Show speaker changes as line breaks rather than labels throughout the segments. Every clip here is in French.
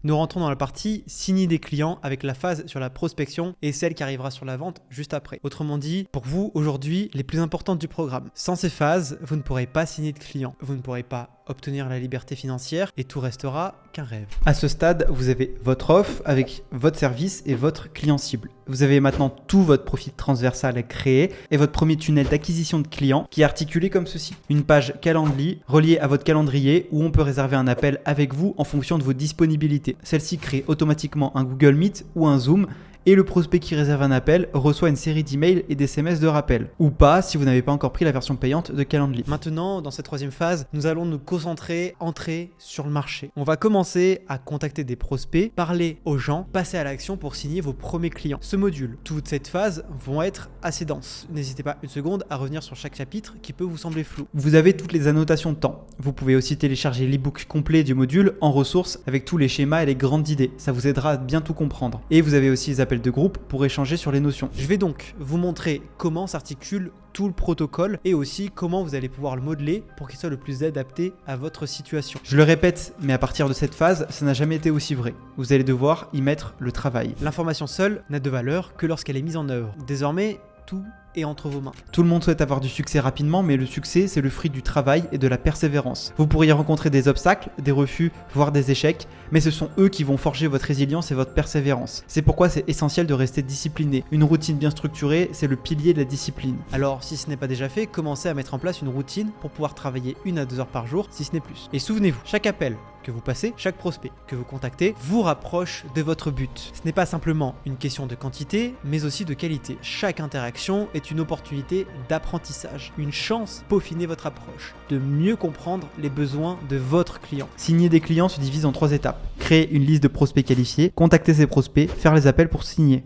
Nous rentrons dans la partie signer des clients avec la phase sur la prospection et celle qui arrivera sur la vente juste après. Autrement dit, pour vous aujourd'hui, les plus importantes du programme. Sans ces phases, vous ne pourrez pas signer de clients, vous ne pourrez pas obtenir la liberté financière et tout restera qu'un rêve. À ce stade, vous avez votre offre avec votre service et votre client cible. Vous avez maintenant tout votre profil transversal à créer et votre premier tunnel d'acquisition de clients qui est articulé comme ceci. Une page Calendly reliée à votre calendrier où on peut réserver un appel avec vous en fonction de vos disponibilités. Celle-ci crée automatiquement un Google Meet ou un Zoom et le prospect qui réserve un appel reçoit une série d'emails et d'SMS de rappel. Ou pas si vous n'avez pas encore pris la version payante de Calendly. Maintenant, dans cette troisième phase, nous allons nous concentrer, entrer sur le marché. On va commencer à contacter des prospects, parler aux gens, passer à l'action pour signer vos premiers clients. Ce module, toute cette phase vont être assez denses. N'hésitez pas une seconde à revenir sur chaque chapitre qui peut vous sembler flou. Vous avez toutes les annotations de temps. Vous pouvez aussi télécharger l'ebook complet du module en ressources avec tous les schémas et les grandes idées. Ça vous aidera à bien tout comprendre. Et vous avez aussi les appels de groupe pour échanger sur les notions. Je vais donc vous montrer comment s'articule tout le protocole et aussi comment vous allez pouvoir le modeler pour qu'il soit le plus adapté à votre situation. Je le répète, mais à partir de cette phase, ça n'a jamais été aussi vrai. Vous allez devoir y mettre le travail. L'information seule n'a de valeur que lorsqu'elle est mise en œuvre. Désormais, tout est entre vos mains. Tout le monde souhaite avoir du succès rapidement, mais le succès, c'est le fruit du travail et de la persévérance. Vous pourriez rencontrer des obstacles, des refus, voire des échecs, mais ce sont eux qui vont forger votre résilience et votre persévérance. C'est pourquoi c'est essentiel de rester discipliné. Une routine bien structurée, c'est le pilier de la discipline. Alors, si ce n'est pas déjà fait, commencez à mettre en place une routine pour pouvoir travailler 1 à 2 heures par jour, si ce n'est plus. Et souvenez-vous, chaque appel que vous passez, chaque prospect que vous contactez vous rapproche de votre but. Ce n'est pas simplement une question de quantité, mais aussi de qualité. Chaque interaction est une opportunité d'apprentissage, une chance de peaufiner votre approche, de mieux comprendre les besoins de votre client. Signer des clients se divise en 3 étapes. Créer une liste de prospects qualifiés, contacter ces prospects, faire les appels pour signer.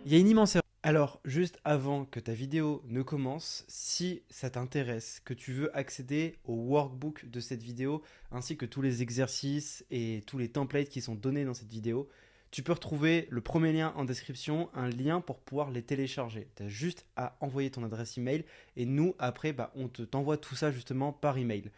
Il y a une immense erreur. Alors, juste avant que ta vidéo ne commence, si ça t'intéresse, que tu veux accéder au workbook de cette vidéo, ainsi que tous les exercices et tous les templates qui sont donnés dans cette vidéo, tu peux retrouver le premier lien en description, un lien pour pouvoir les télécharger. Tu as juste à envoyer ton adresse email et nous, après, on t'envoie tout ça justement par email.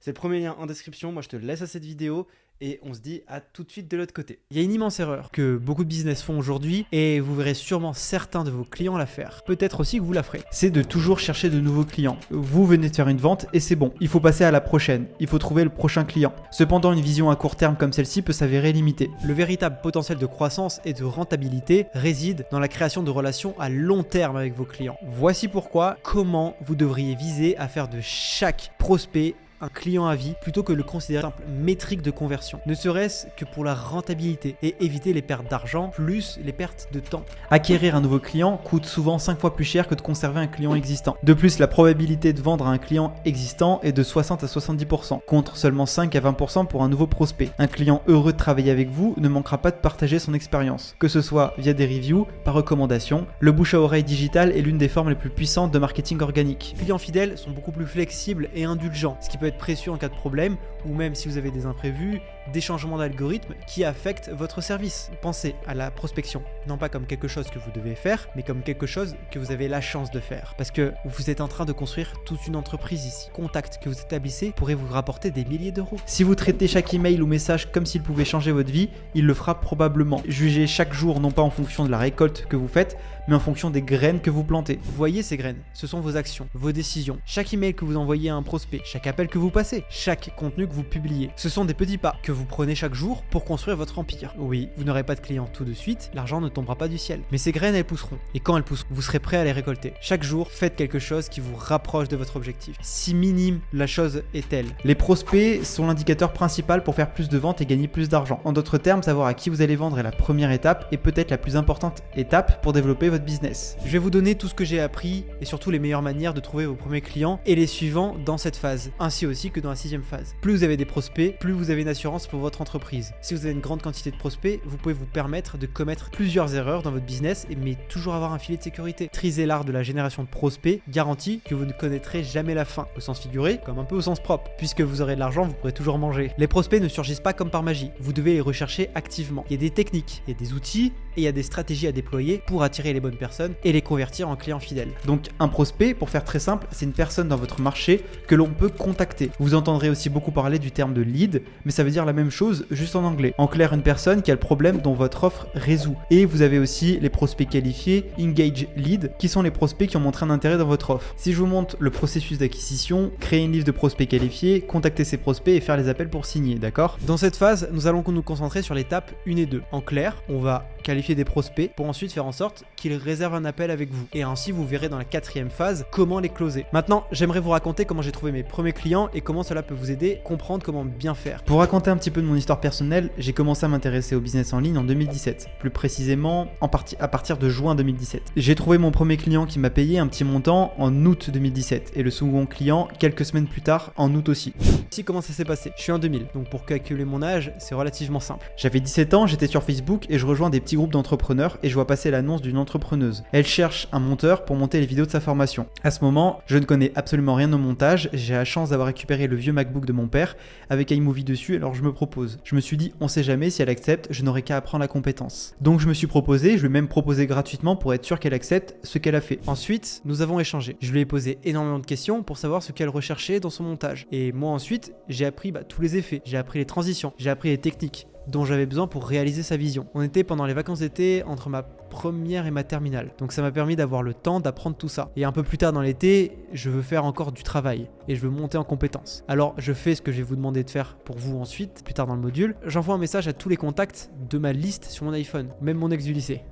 C'est le premier lien en description. Moi, je te laisse à cette vidéo et on se dit à tout de suite de l'autre côté. Il y a une immense erreur que beaucoup de business font aujourd'hui et vous verrez sûrement certains de vos clients la faire. Peut-être aussi que vous la ferez. C'est de toujours chercher de nouveaux clients. Vous venez de faire une vente et c'est bon. Il faut passer à la prochaine. Il faut trouver le prochain client. Cependant, une vision à court terme comme celle-ci peut s'avérer limitée. Le véritable potentiel de croissance et de rentabilité réside dans la création de relations à long terme avec vos clients. Voici pourquoi, comment vous devriez viser à faire de chaque prospect un client à vie plutôt que le considérer simple métrique de conversion. Ne serait-ce que pour la rentabilité et éviter les pertes d'argent plus les pertes de temps. Acquérir un nouveau client coûte souvent 5 fois plus cher que de conserver un client existant. De plus, la probabilité de vendre à un client existant est de 60 à 70%, contre seulement 5 à 20% pour un nouveau prospect. Un client heureux de travailler avec vous ne manquera pas de partager son expérience, que ce soit via des reviews, par recommandation. Le bouche à oreille digital est l'une des formes les plus puissantes de marketing organique. Les clients fidèles sont beaucoup plus flexibles et indulgents, ce qui peut être précieux en cas de problème ou même si vous avez des imprévus, des changements d'algorithme qui affectent votre service. Pensez à la prospection, non pas comme quelque chose que vous devez faire, mais comme quelque chose que vous avez la chance de faire. Parce que vous êtes en train de construire toute une entreprise ici. Contact que vous établissez pourrait vous rapporter des milliers d'euros. Si vous traitez chaque email ou message comme s'il pouvait changer votre vie, il le fera probablement. Jugez chaque jour non pas en fonction de la récolte que vous faites, mais en fonction des graines que vous plantez. Vous voyez ces graines, ce sont vos actions, vos décisions. Chaque email que vous envoyez à un prospect, chaque appel que vous passez, chaque contenu que vous publiez. Ce sont des petits pas que vous prenez chaque jour pour construire votre empire. Oui, vous n'aurez pas de clients tout de suite, l'argent ne tombera pas du ciel. Mais ces graines, elles pousseront. Et quand elles pousseront, vous serez prêt à les récolter. Chaque jour, faites quelque chose qui vous rapproche de votre objectif. Si minime la chose est-elle. Les prospects sont l'indicateur principal pour faire plus de ventes et gagner plus d'argent. En d'autres termes, savoir à qui vous allez vendre est la première étape et peut-être la plus importante étape pour développer votre business. Je vais vous donner tout ce que j'ai appris et surtout les meilleures manières de trouver vos premiers clients et les suivants dans cette phase. Ainsi aussi que dans la 6e phase. Plus vous avez des prospects, plus vous avez une assurance pour votre entreprise. Si vous avez une grande quantité de prospects, vous pouvez vous permettre de commettre plusieurs erreurs dans votre business, mais toujours avoir un filet de sécurité. Maîtriser l'art de la génération de prospects garantit que vous ne connaîtrez jamais la fin, au sens figuré comme un peu au sens propre. Puisque vous aurez de l'argent, vous pourrez toujours manger. Les prospects ne surgissent pas comme par magie, vous devez les rechercher activement. Il y a des techniques, il y a des outils et il y a des stratégies à déployer pour attirer les bonnes personnes et les convertir en clients fidèles. Donc un prospect, pour faire très simple, c'est une personne dans votre marché que l'on peut contacter. Vous entendrez aussi beaucoup parler du terme de lead, mais ça veut dire la même chose juste en anglais. En clair, une personne qui a le problème dont votre offre résout. Et vous avez aussi les prospects qualifiés, engage lead, qui sont les prospects qui ont montré un intérêt dans votre offre. Si je vous montre le processus d'acquisition, créer une liste de prospects qualifiés, contacter ces prospects et faire les appels pour signer, d'accord? Dans cette phase, nous allons nous concentrer sur l'étape 1 et 2. En clair, on va qualifier des prospects pour ensuite faire en sorte qu'ils réservent un appel avec vous. Et ainsi, vous verrez dans la 4e phase comment les closer. Maintenant, j'aimerais vous raconter comment j'ai trouvé mes premiers clients et comment cela peut vous aider à comprendre comment bien faire. Pour raconter un petit peu de mon histoire personnelle, j'ai commencé à m'intéresser au business en ligne en 2017, plus précisément à partir de juin 2017. J'ai trouvé mon premier client qui m'a payé un petit montant en août 2017 et le second client quelques semaines plus tard en août aussi. Ici, comment ça s'est passé? Je suis en 2000, donc pour calculer mon âge, c'est relativement simple. J'avais 17 ans, j'étais sur Facebook et je rejoins des petits groupes d'entrepreneurs et je vois passer l'annonce d'une entrepreneuse. Elle cherche un monteur pour monter les vidéos de sa formation. À ce moment, je ne connais absolument rien au montage, j'ai la chance d'avoir récupéré le vieux MacBook de mon père avec iMovie dessus, alors je me propose. Je me suis dit, on sait jamais, si elle accepte, je n'aurai qu'à apprendre la compétence. Donc je me suis proposé, je lui ai même proposé gratuitement pour être sûr qu'elle accepte ce qu'elle a fait. Ensuite, nous avons échangé. Je lui ai posé énormément de questions pour savoir ce qu'elle recherchait dans son montage. Et moi ensuite, j'ai appris tous les effets, j'ai appris les transitions, j'ai appris les techniques dont j'avais besoin pour réaliser sa vision. On était pendant les vacances d'été entre ma première et ma terminale. Donc ça m'a permis d'avoir le temps d'apprendre tout ça. Et un peu plus tard dans l'été, je veux faire encore du travail et je veux monter en compétences. Alors je fais ce que je vais vous demander de faire pour vous ensuite, plus tard dans le module. J'envoie un message à tous les contacts de ma liste sur mon iPhone, même mon ex du lycée.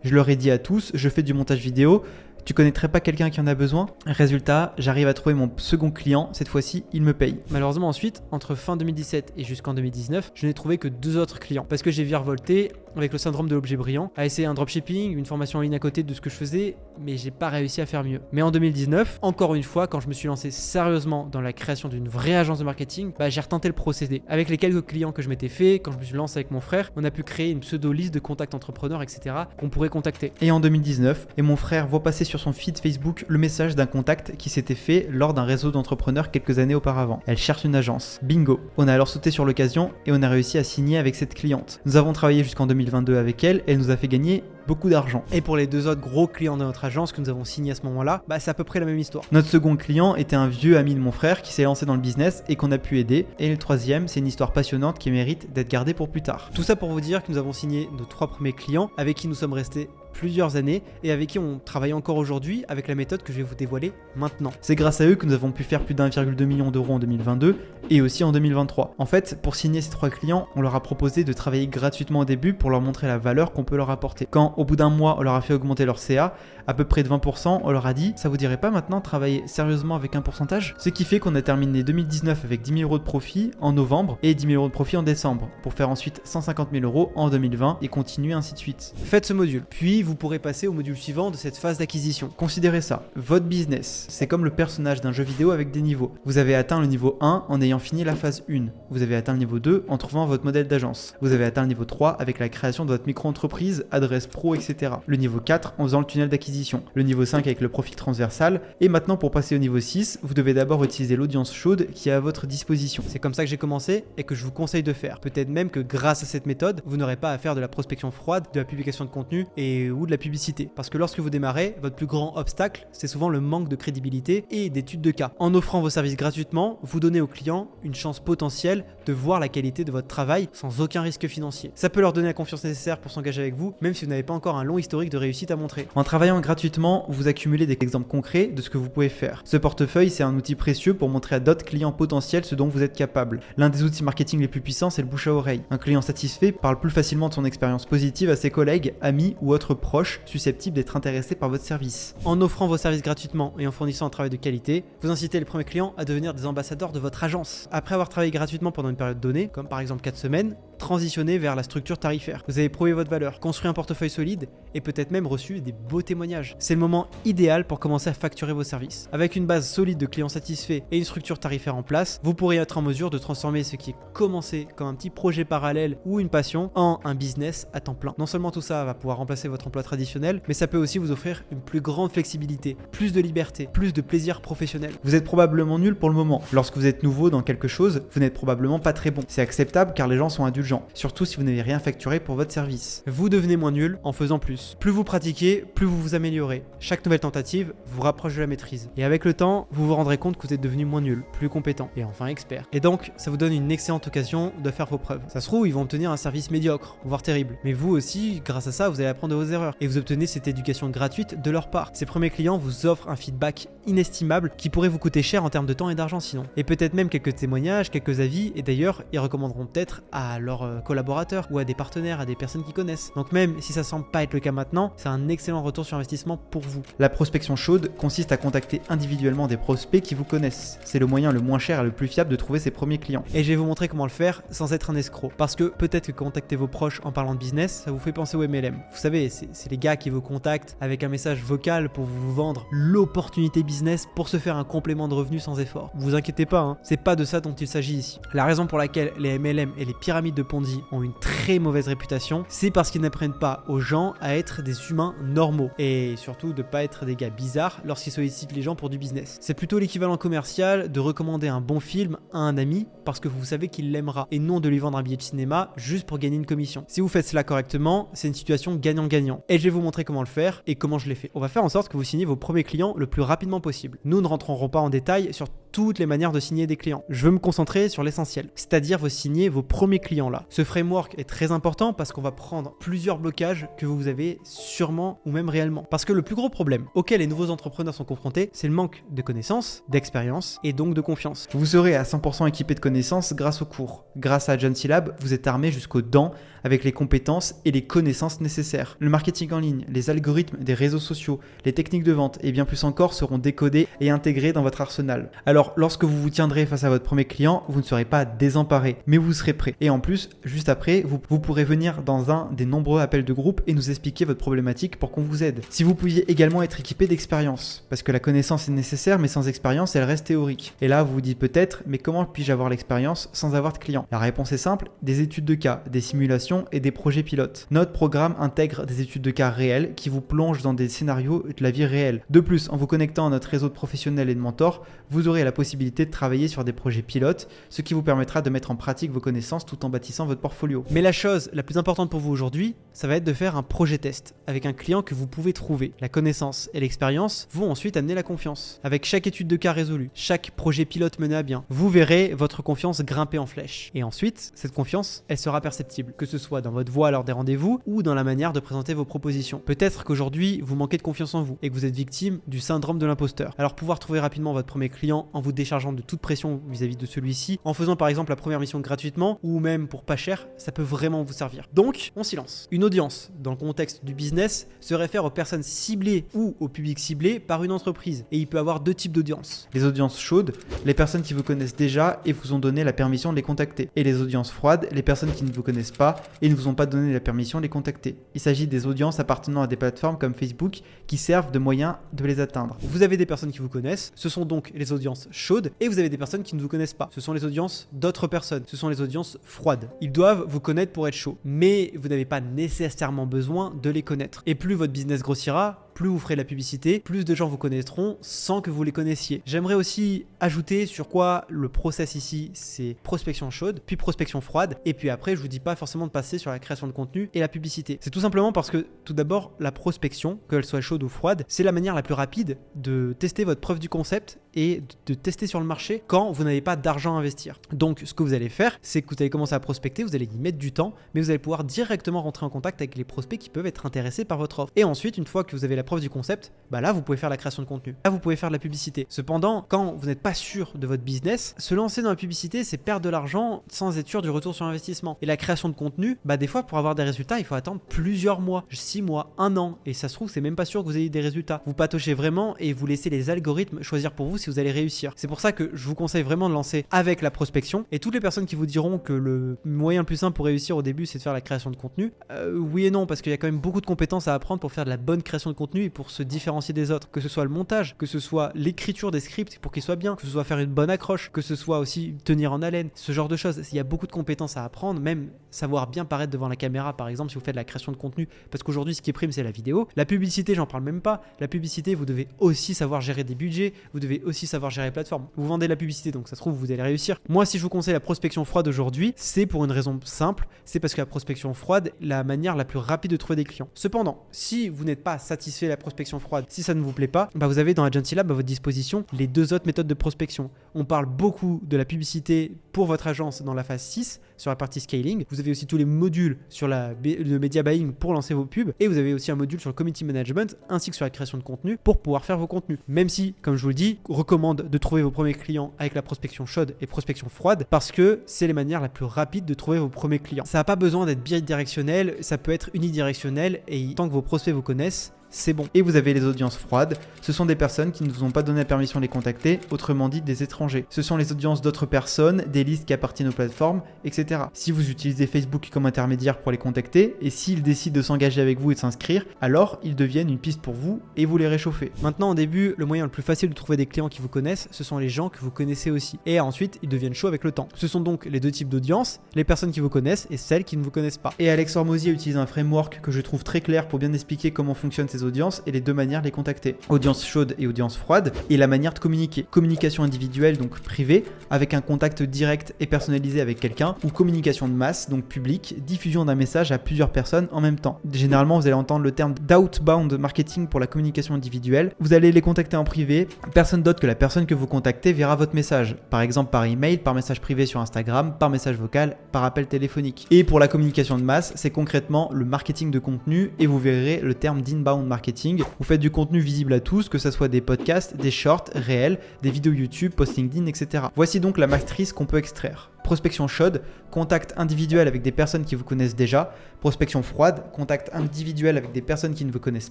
Je leur ai dit à tous, je fais du montage vidéo. Tu connaîtrais pas quelqu'un qui en a besoin? Résultat, j'arrive à trouver mon second client, cette fois-ci, il me paye. Malheureusement ensuite, entre fin 2017 et jusqu'en 2019, je n'ai trouvé que 2 autres clients parce que j'ai virevolté avec le syndrome de l'objet brillant, à essayer un dropshipping, une formation en ligne à côté de ce que je faisais, mais j'ai pas réussi à faire mieux. Mais en 2019, encore une fois, quand je me suis lancé sérieusement dans la création d'une vraie agence de marketing, j'ai retenté le procédé. Avec les quelques clients que je m'étais fait, quand je me suis lancé avec mon frère, on a pu créer une pseudo-liste de contacts entrepreneurs, etc. qu'on pourrait contacter. Et en 2019, mon frère voit passer sur son feed Facebook le message d'un contact qui s'était fait lors d'un réseau d'entrepreneurs quelques années auparavant. Elle cherche une agence. Bingo. On a alors sauté sur l'occasion et on a réussi à signer avec cette cliente. Nous avons travaillé jusqu'en 2022 avec elle et elle nous a fait gagner beaucoup d'argent. Et pour les 2 autres gros clients de notre agence que nous avons signés à ce moment-là, c'est à peu près la même histoire. Notre second client était un vieux ami de mon frère qui s'est lancé dans le business et qu'on a pu aider. Et le troisième, c'est une histoire passionnante qui mérite d'être gardée pour plus tard. Tout ça pour vous dire que nous avons signé nos 3 premiers clients avec qui nous sommes restés plusieurs années et avec qui on travaille encore aujourd'hui avec la méthode que je vais vous dévoiler maintenant. C'est grâce à eux que nous avons pu faire plus d'1,2 million d'euros en 2022 et aussi en 2023. En fait, pour signer ces 3 clients, on leur a proposé de travailler gratuitement au début pour leur montrer la valeur qu'on peut leur apporter. Quand au bout d'un mois, on leur a fait augmenter leur CA à peu près de 20%, on leur a dit, ça vous dirait pas maintenant travailler sérieusement avec un pourcentage? Ce qui fait qu'on a terminé 2019 avec 10 000 euros de profit en novembre et 10 000 euros de profit en décembre, pour faire ensuite 150 000 euros en 2020 et continuer ainsi de suite. Faites ce module, puis vous pourrez passer au module suivant de cette phase d'acquisition. Considérez ça, votre business, c'est comme le personnage d'un jeu vidéo avec des niveaux. Vous avez atteint le niveau 1 en ayant fini la phase 1. Vous avez atteint le niveau 2 en trouvant votre modèle d'agence. Vous avez atteint le niveau 3 avec la création de votre micro-entreprise, adresse pro, etc. Le niveau 4 en faisant le tunnel d'acquisition. Le niveau 5 avec le profil transversal. Et maintenant, pour passer au niveau 6, vous devez d'abord utiliser l'audience chaude qui est à votre disposition. C'est comme ça que j'ai commencé et que je vous conseille de faire. Peut-être même que grâce à cette méthode, vous n'aurez pas à faire de la prospection froide, de la publication de contenu ou de la publicité. Parce que lorsque vous démarrez, votre plus grand obstacle, c'est souvent le manque de crédibilité et d'études de cas. En offrant vos services gratuitement, vous donnez aux clients une chance potentielle de voir la qualité de votre travail sans aucun risque financier. Ça peut leur donner la confiance nécessaire pour s'engager avec vous, même si vous n'avez pas encore un long historique de réussite à montrer. En travaillant gratuitement, vous accumulez des exemples concrets de ce que vous pouvez faire. Ce portefeuille, c'est un outil précieux pour montrer à d'autres clients potentiels ce dont vous êtes capable. L'un des outils marketing les plus puissants, c'est le bouche à oreille. Un client satisfait parle plus facilement de son expérience positive à ses collègues, amis ou autres proches susceptibles d'être intéressés par votre service. En offrant vos services gratuitement et en fournissant un travail de qualité, vous incitez les premiers clients à devenir des ambassadeurs de votre agence. Après avoir travaillé gratuitement pendant une période donnée, comme par exemple 4 semaines, transitionner vers la structure tarifaire. Vous avez prouvé votre valeur, construit un portefeuille solide et peut-être même reçu des beaux témoignages. C'est le moment idéal pour commencer à facturer vos services. Avec une base solide de clients satisfaits et une structure tarifaire en place, vous pourrez être en mesure de transformer ce qui est commencé comme un petit projet parallèle ou une passion en un business à temps plein. Non seulement tout ça va pouvoir remplacer votre emploi traditionnel, mais ça peut aussi vous offrir une plus grande flexibilité, plus de liberté, plus de plaisir professionnel.
Vous êtes probablement nul pour le moment. Lorsque vous êtes nouveau dans quelque chose, vous n'êtes probablement pas très bon. C'est acceptable car les gens sont indulgents, surtout si vous n'avez rien facturé pour votre service.
Vous devenez moins nul en faisant plus. Plus vous pratiquez, plus vous vous améliorez. Chaque nouvelle tentative vous rapproche de la maîtrise. Et avec le temps, vous vous rendrez compte que vous êtes devenu moins nul, plus compétent et enfin expert. Et donc, ça vous donne une excellente occasion de faire vos preuves. Ça se trouve, ils vont obtenir un service médiocre, voire terrible. Mais vous aussi, grâce à ça, vous allez apprendre de vos erreurs et vous obtenez cette éducation gratuite de leur part. Ces premiers clients vous offrent un feedback inestimable qui pourrait vous coûter cher en termes de temps et d'argent sinon. Et peut-être même quelques témoignages, quelques avis, et d'ailleurs, ils recommanderont peut-être à leurs collaborateurs ou à des partenaires, à des personnes qui connaissent. Donc même si ça semble pas être le cas maintenant, c'est un excellent retour sur investissement pour vous.
La prospection chaude consiste à contacter individuellement des prospects qui vous connaissent. C'est le moyen le moins cher et le plus fiable de trouver ses premiers clients.
Et je vais vous montrer comment le faire sans être un escroc. Parce que peut-être que contacter vos proches en parlant de business, ça vous fait penser au MLM. Vous savez, c'est les gars qui vous contactent avec un message vocal pour vous vendre l'opportunité business pour se faire un complément de revenus sans effort. Vous inquiétez pas, hein, c'est pas de ça dont il s'agit ici. La raison pour laquelle les MLM et les pyramides de Ponzi ont une très mauvaise réputation, c'est parce qu'ils n'apprennent pas aux gens à être des humains normaux. Et surtout de pas être des gars bizarres lorsqu'ils sollicitent les gens pour du business. C'est plutôt l'équivalent commercial de recommander un bon film à un ami parce que vous savez qu'il l'aimera et non de lui vendre un billet de cinéma juste pour gagner une commission. Si vous faites cela correctement, c'est une situation gagnant-gagnant. Et je vais vous montrer comment le faire et comment je l'ai fait. On va faire en sorte que vous signiez vos premiers clients le plus rapidement possible. Nous ne rentrerons pas en détail sur toutes les manières de signer des clients. Je veux me concentrer sur l'essentiel, c'est-à-dire vous signer vos premiers clients là. Ce framework est très important parce qu'on va prendre plusieurs blocages que vous avez sûrement ou même réellement. Parce que le plus gros problème auquel les nouveaux entrepreneurs sont confrontés, c'est le manque de connaissances, d'expérience et donc de confiance.
Vous serez à 100% équipé de connaissances grâce aux cours. Grâce à John C. Lab, vous êtes armé jusqu'aux dents avec les compétences et les connaissances nécessaires. Le marketing en ligne, les algorithmes des réseaux sociaux, les techniques de vente et bien plus encore seront décodés et intégrés dans votre arsenal. Alors, lorsque vous vous tiendrez face à votre premier client, vous ne serez pas désemparé, mais vous serez prêt. Et en plus, juste après, vous pourrez venir dans un des nombreux appels de groupe et nous expliquer votre problématique pour qu'on vous aide. Si vous pouviez également être équipé d'expérience, parce que la connaissance est nécessaire, mais sans expérience, elle reste théorique. Et là, vous vous dites peut-être, mais comment puis-je avoir l'expérience sans avoir de clients? La réponse est simple, des études de cas, des simulations et des projets pilotes. Notre programme intègre des études de cas réelles qui vous plongent dans des scénarios de la vie réelle. De plus, en vous connectant à notre réseau de professionnels et de mentors, vous aurez la possibilité de travailler sur des projets pilotes, ce qui vous permettra de mettre en pratique vos connaissances tout en bâtissant votre portfolio.
Mais la chose la plus importante pour vous aujourd'hui, ça va être de faire un projet test avec un client que vous pouvez trouver. La connaissance et l'expérience vont ensuite amener la confiance. Avec chaque étude de cas résolue, chaque projet pilote mené à bien, vous verrez votre confiance grimper en flèche. Et ensuite, cette confiance, elle sera perceptible, que ce soit dans votre voix lors des rendez-vous ou dans la manière de présenter vos propositions. Peut-être qu'aujourd'hui, vous manquez de confiance en vous et que vous êtes victime du syndrome de l'imposteur. Alors pouvoir trouver rapidement votre premier client en vous déchargeant de toute pression vis-à-vis de celui-ci, en faisant par exemple la première mission gratuitement ou même pour pas cher, ça peut vraiment vous servir. Donc, on s'y lance. Une audience, dans le contexte du business, se réfère aux personnes ciblées ou au public ciblé par une entreprise. Et il peut avoir deux types d'audiences.
Les audiences chaudes, les personnes qui vous connaissent déjà et vous ont donné la permission de les contacter. Et les audiences froides, les personnes qui ne vous connaissent pas et ne vous ont pas donné la permission de les contacter. Il s'agit des audiences appartenant à des plateformes comme Facebook qui servent de moyen de les atteindre.
Vous avez des personnes qui vous connaissent, ce sont donc les audiences chaudes, et vous avez des personnes qui ne vous connaissent pas. Ce sont les audiences d'autres personnes, ce sont les audiences froides. Ils doivent vous connaître pour être chauds, mais vous n'avez pas nécessairement besoin de les connaître. Et plus votre business grossira, plus vous ferez de la publicité, plus de gens vous connaîtront sans que vous les connaissiez. J'aimerais aussi ajouter sur quoi le process ici, c'est prospection chaude, puis prospection froide, et puis après, je vous dis pas forcément de passer sur la création de contenu et la publicité. C'est tout simplement parce que tout d'abord, la prospection, qu'elle soit chaude ou froide, c'est la manière la plus rapide de tester votre preuve du concept et de tester sur le marché quand vous n'avez pas d'argent à investir. Donc, ce que vous allez faire, c'est que vous allez commencer à prospecter, vous allez y mettre du temps, mais vous allez pouvoir directement rentrer en contact avec les prospects qui peuvent être intéressés par votre offre. Et ensuite, une fois que vous avez la la preuve du concept, là vous pouvez faire la création de contenu. Là vous pouvez faire de la publicité. Cependant, quand vous n'êtes pas sûr de votre business, se lancer dans la publicité, c'est perdre de l'argent sans être sûr du retour sur investissement. Et la création de contenu, des fois pour avoir des résultats, il faut attendre plusieurs mois, 6 mois, 1 an. Et ça se trouve, c'est même pas sûr que vous ayez des résultats. Vous patochez vraiment et vous laissez les algorithmes choisir pour vous si vous allez réussir. C'est pour ça que je vous conseille vraiment de lancer avec la prospection. Et toutes les personnes qui vous diront que le moyen le plus simple pour réussir au début, c'est de faire la création de contenu, oui et non, parce qu'il y a quand même beaucoup de compétences à apprendre pour faire de la bonne création de contenu et pour se différencier des autres. Que ce soit le montage, que ce soit l'écriture des scripts pour qu'ils soient bien, que ce soit faire une bonne accroche, que ce soit aussi tenir en haleine, ce genre de choses. Il y a beaucoup de compétences à apprendre, même savoir bien paraître devant la caméra, par exemple, si vous faites de la création de contenu, parce qu'aujourd'hui, ce qui prime, c'est la vidéo. La publicité, j'en parle même pas. La publicité, vous devez aussi savoir gérer des budgets, vous devez aussi savoir gérer les plateformes. Vous vendez de la publicité, donc ça se trouve, vous allez réussir. Moi, si je vous conseille la prospection froide aujourd'hui, c'est pour une raison simple, c'est parce que la prospection froide est la manière la plus rapide de trouver des clients. Cependant, si vous n'êtes pas satisfait de la prospection froide, si ça ne vous plaît pas, vous avez dans Agency Lab à votre disposition les 2 autres méthodes de prospection. On parle beaucoup de la publicité pour votre agence dans la phase 6, sur la partie scaling. Vous avez aussi tous les modules sur le media buying pour lancer vos pubs, et vous avez aussi un module sur le community management ainsi que sur la création de contenu pour pouvoir faire vos contenus. Même si, comme je vous le dis, je recommande de trouver vos premiers clients avec la prospection chaude et prospection froide parce que c'est les manières la plus rapides de trouver vos premiers clients. Ça n'a pas besoin d'être bidirectionnel, ça peut être unidirectionnel, et tant que vos prospects vous connaissent, c'est bon. Et vous avez les audiences froides. Ce sont des personnes qui ne vous ont pas donné la permission de les contacter, autrement dit des étrangers. Ce sont les audiences d'autres personnes, des listes qui appartiennent aux plateformes, etc. Si vous utilisez Facebook comme intermédiaire pour les contacter, et s'ils décident de s'engager avec vous et de s'inscrire, alors ils deviennent une piste pour vous et vous les réchauffez. Maintenant, au début, le moyen le plus facile de trouver des clients qui vous connaissent, ce sont les gens que vous connaissez aussi. Et ensuite, ils deviennent chauds avec le temps. Ce sont donc les 2 types d'audience, les personnes qui vous connaissent et celles qui ne vous connaissent pas. Et Alex Hormozy utilise un framework que je trouve très clair pour bien expliquer comment fonctionnent ces audiences et les 2 manières de les contacter. Audience chaude et audience froide, et la manière de communiquer. Communication individuelle, donc privée, avec un contact direct et personnalisé avec quelqu'un, ou communication de masse, donc publique, diffusion d'un message à plusieurs personnes en même temps. Généralement, vous allez entendre le terme d'outbound marketing pour la communication individuelle. Vous allez les contacter en privé. Personne d'autre que la personne que vous contactez verra votre message. Par exemple, par email, par message privé sur Instagram, par message vocal, par appel téléphonique. Et pour la communication de masse, c'est concrètement le marketing de contenu, et vous verrez le terme d'inbound marketing. Vous faites du contenu visible à tous, que ce soit des podcasts, des shorts réels, des vidéos YouTube, post LinkedIn, etc. Voici donc la matrice qu'on peut extraire. Prospection chaude, contact individuel avec des personnes qui vous connaissent déjà. Prospection froide, contact individuel avec des personnes qui ne vous connaissent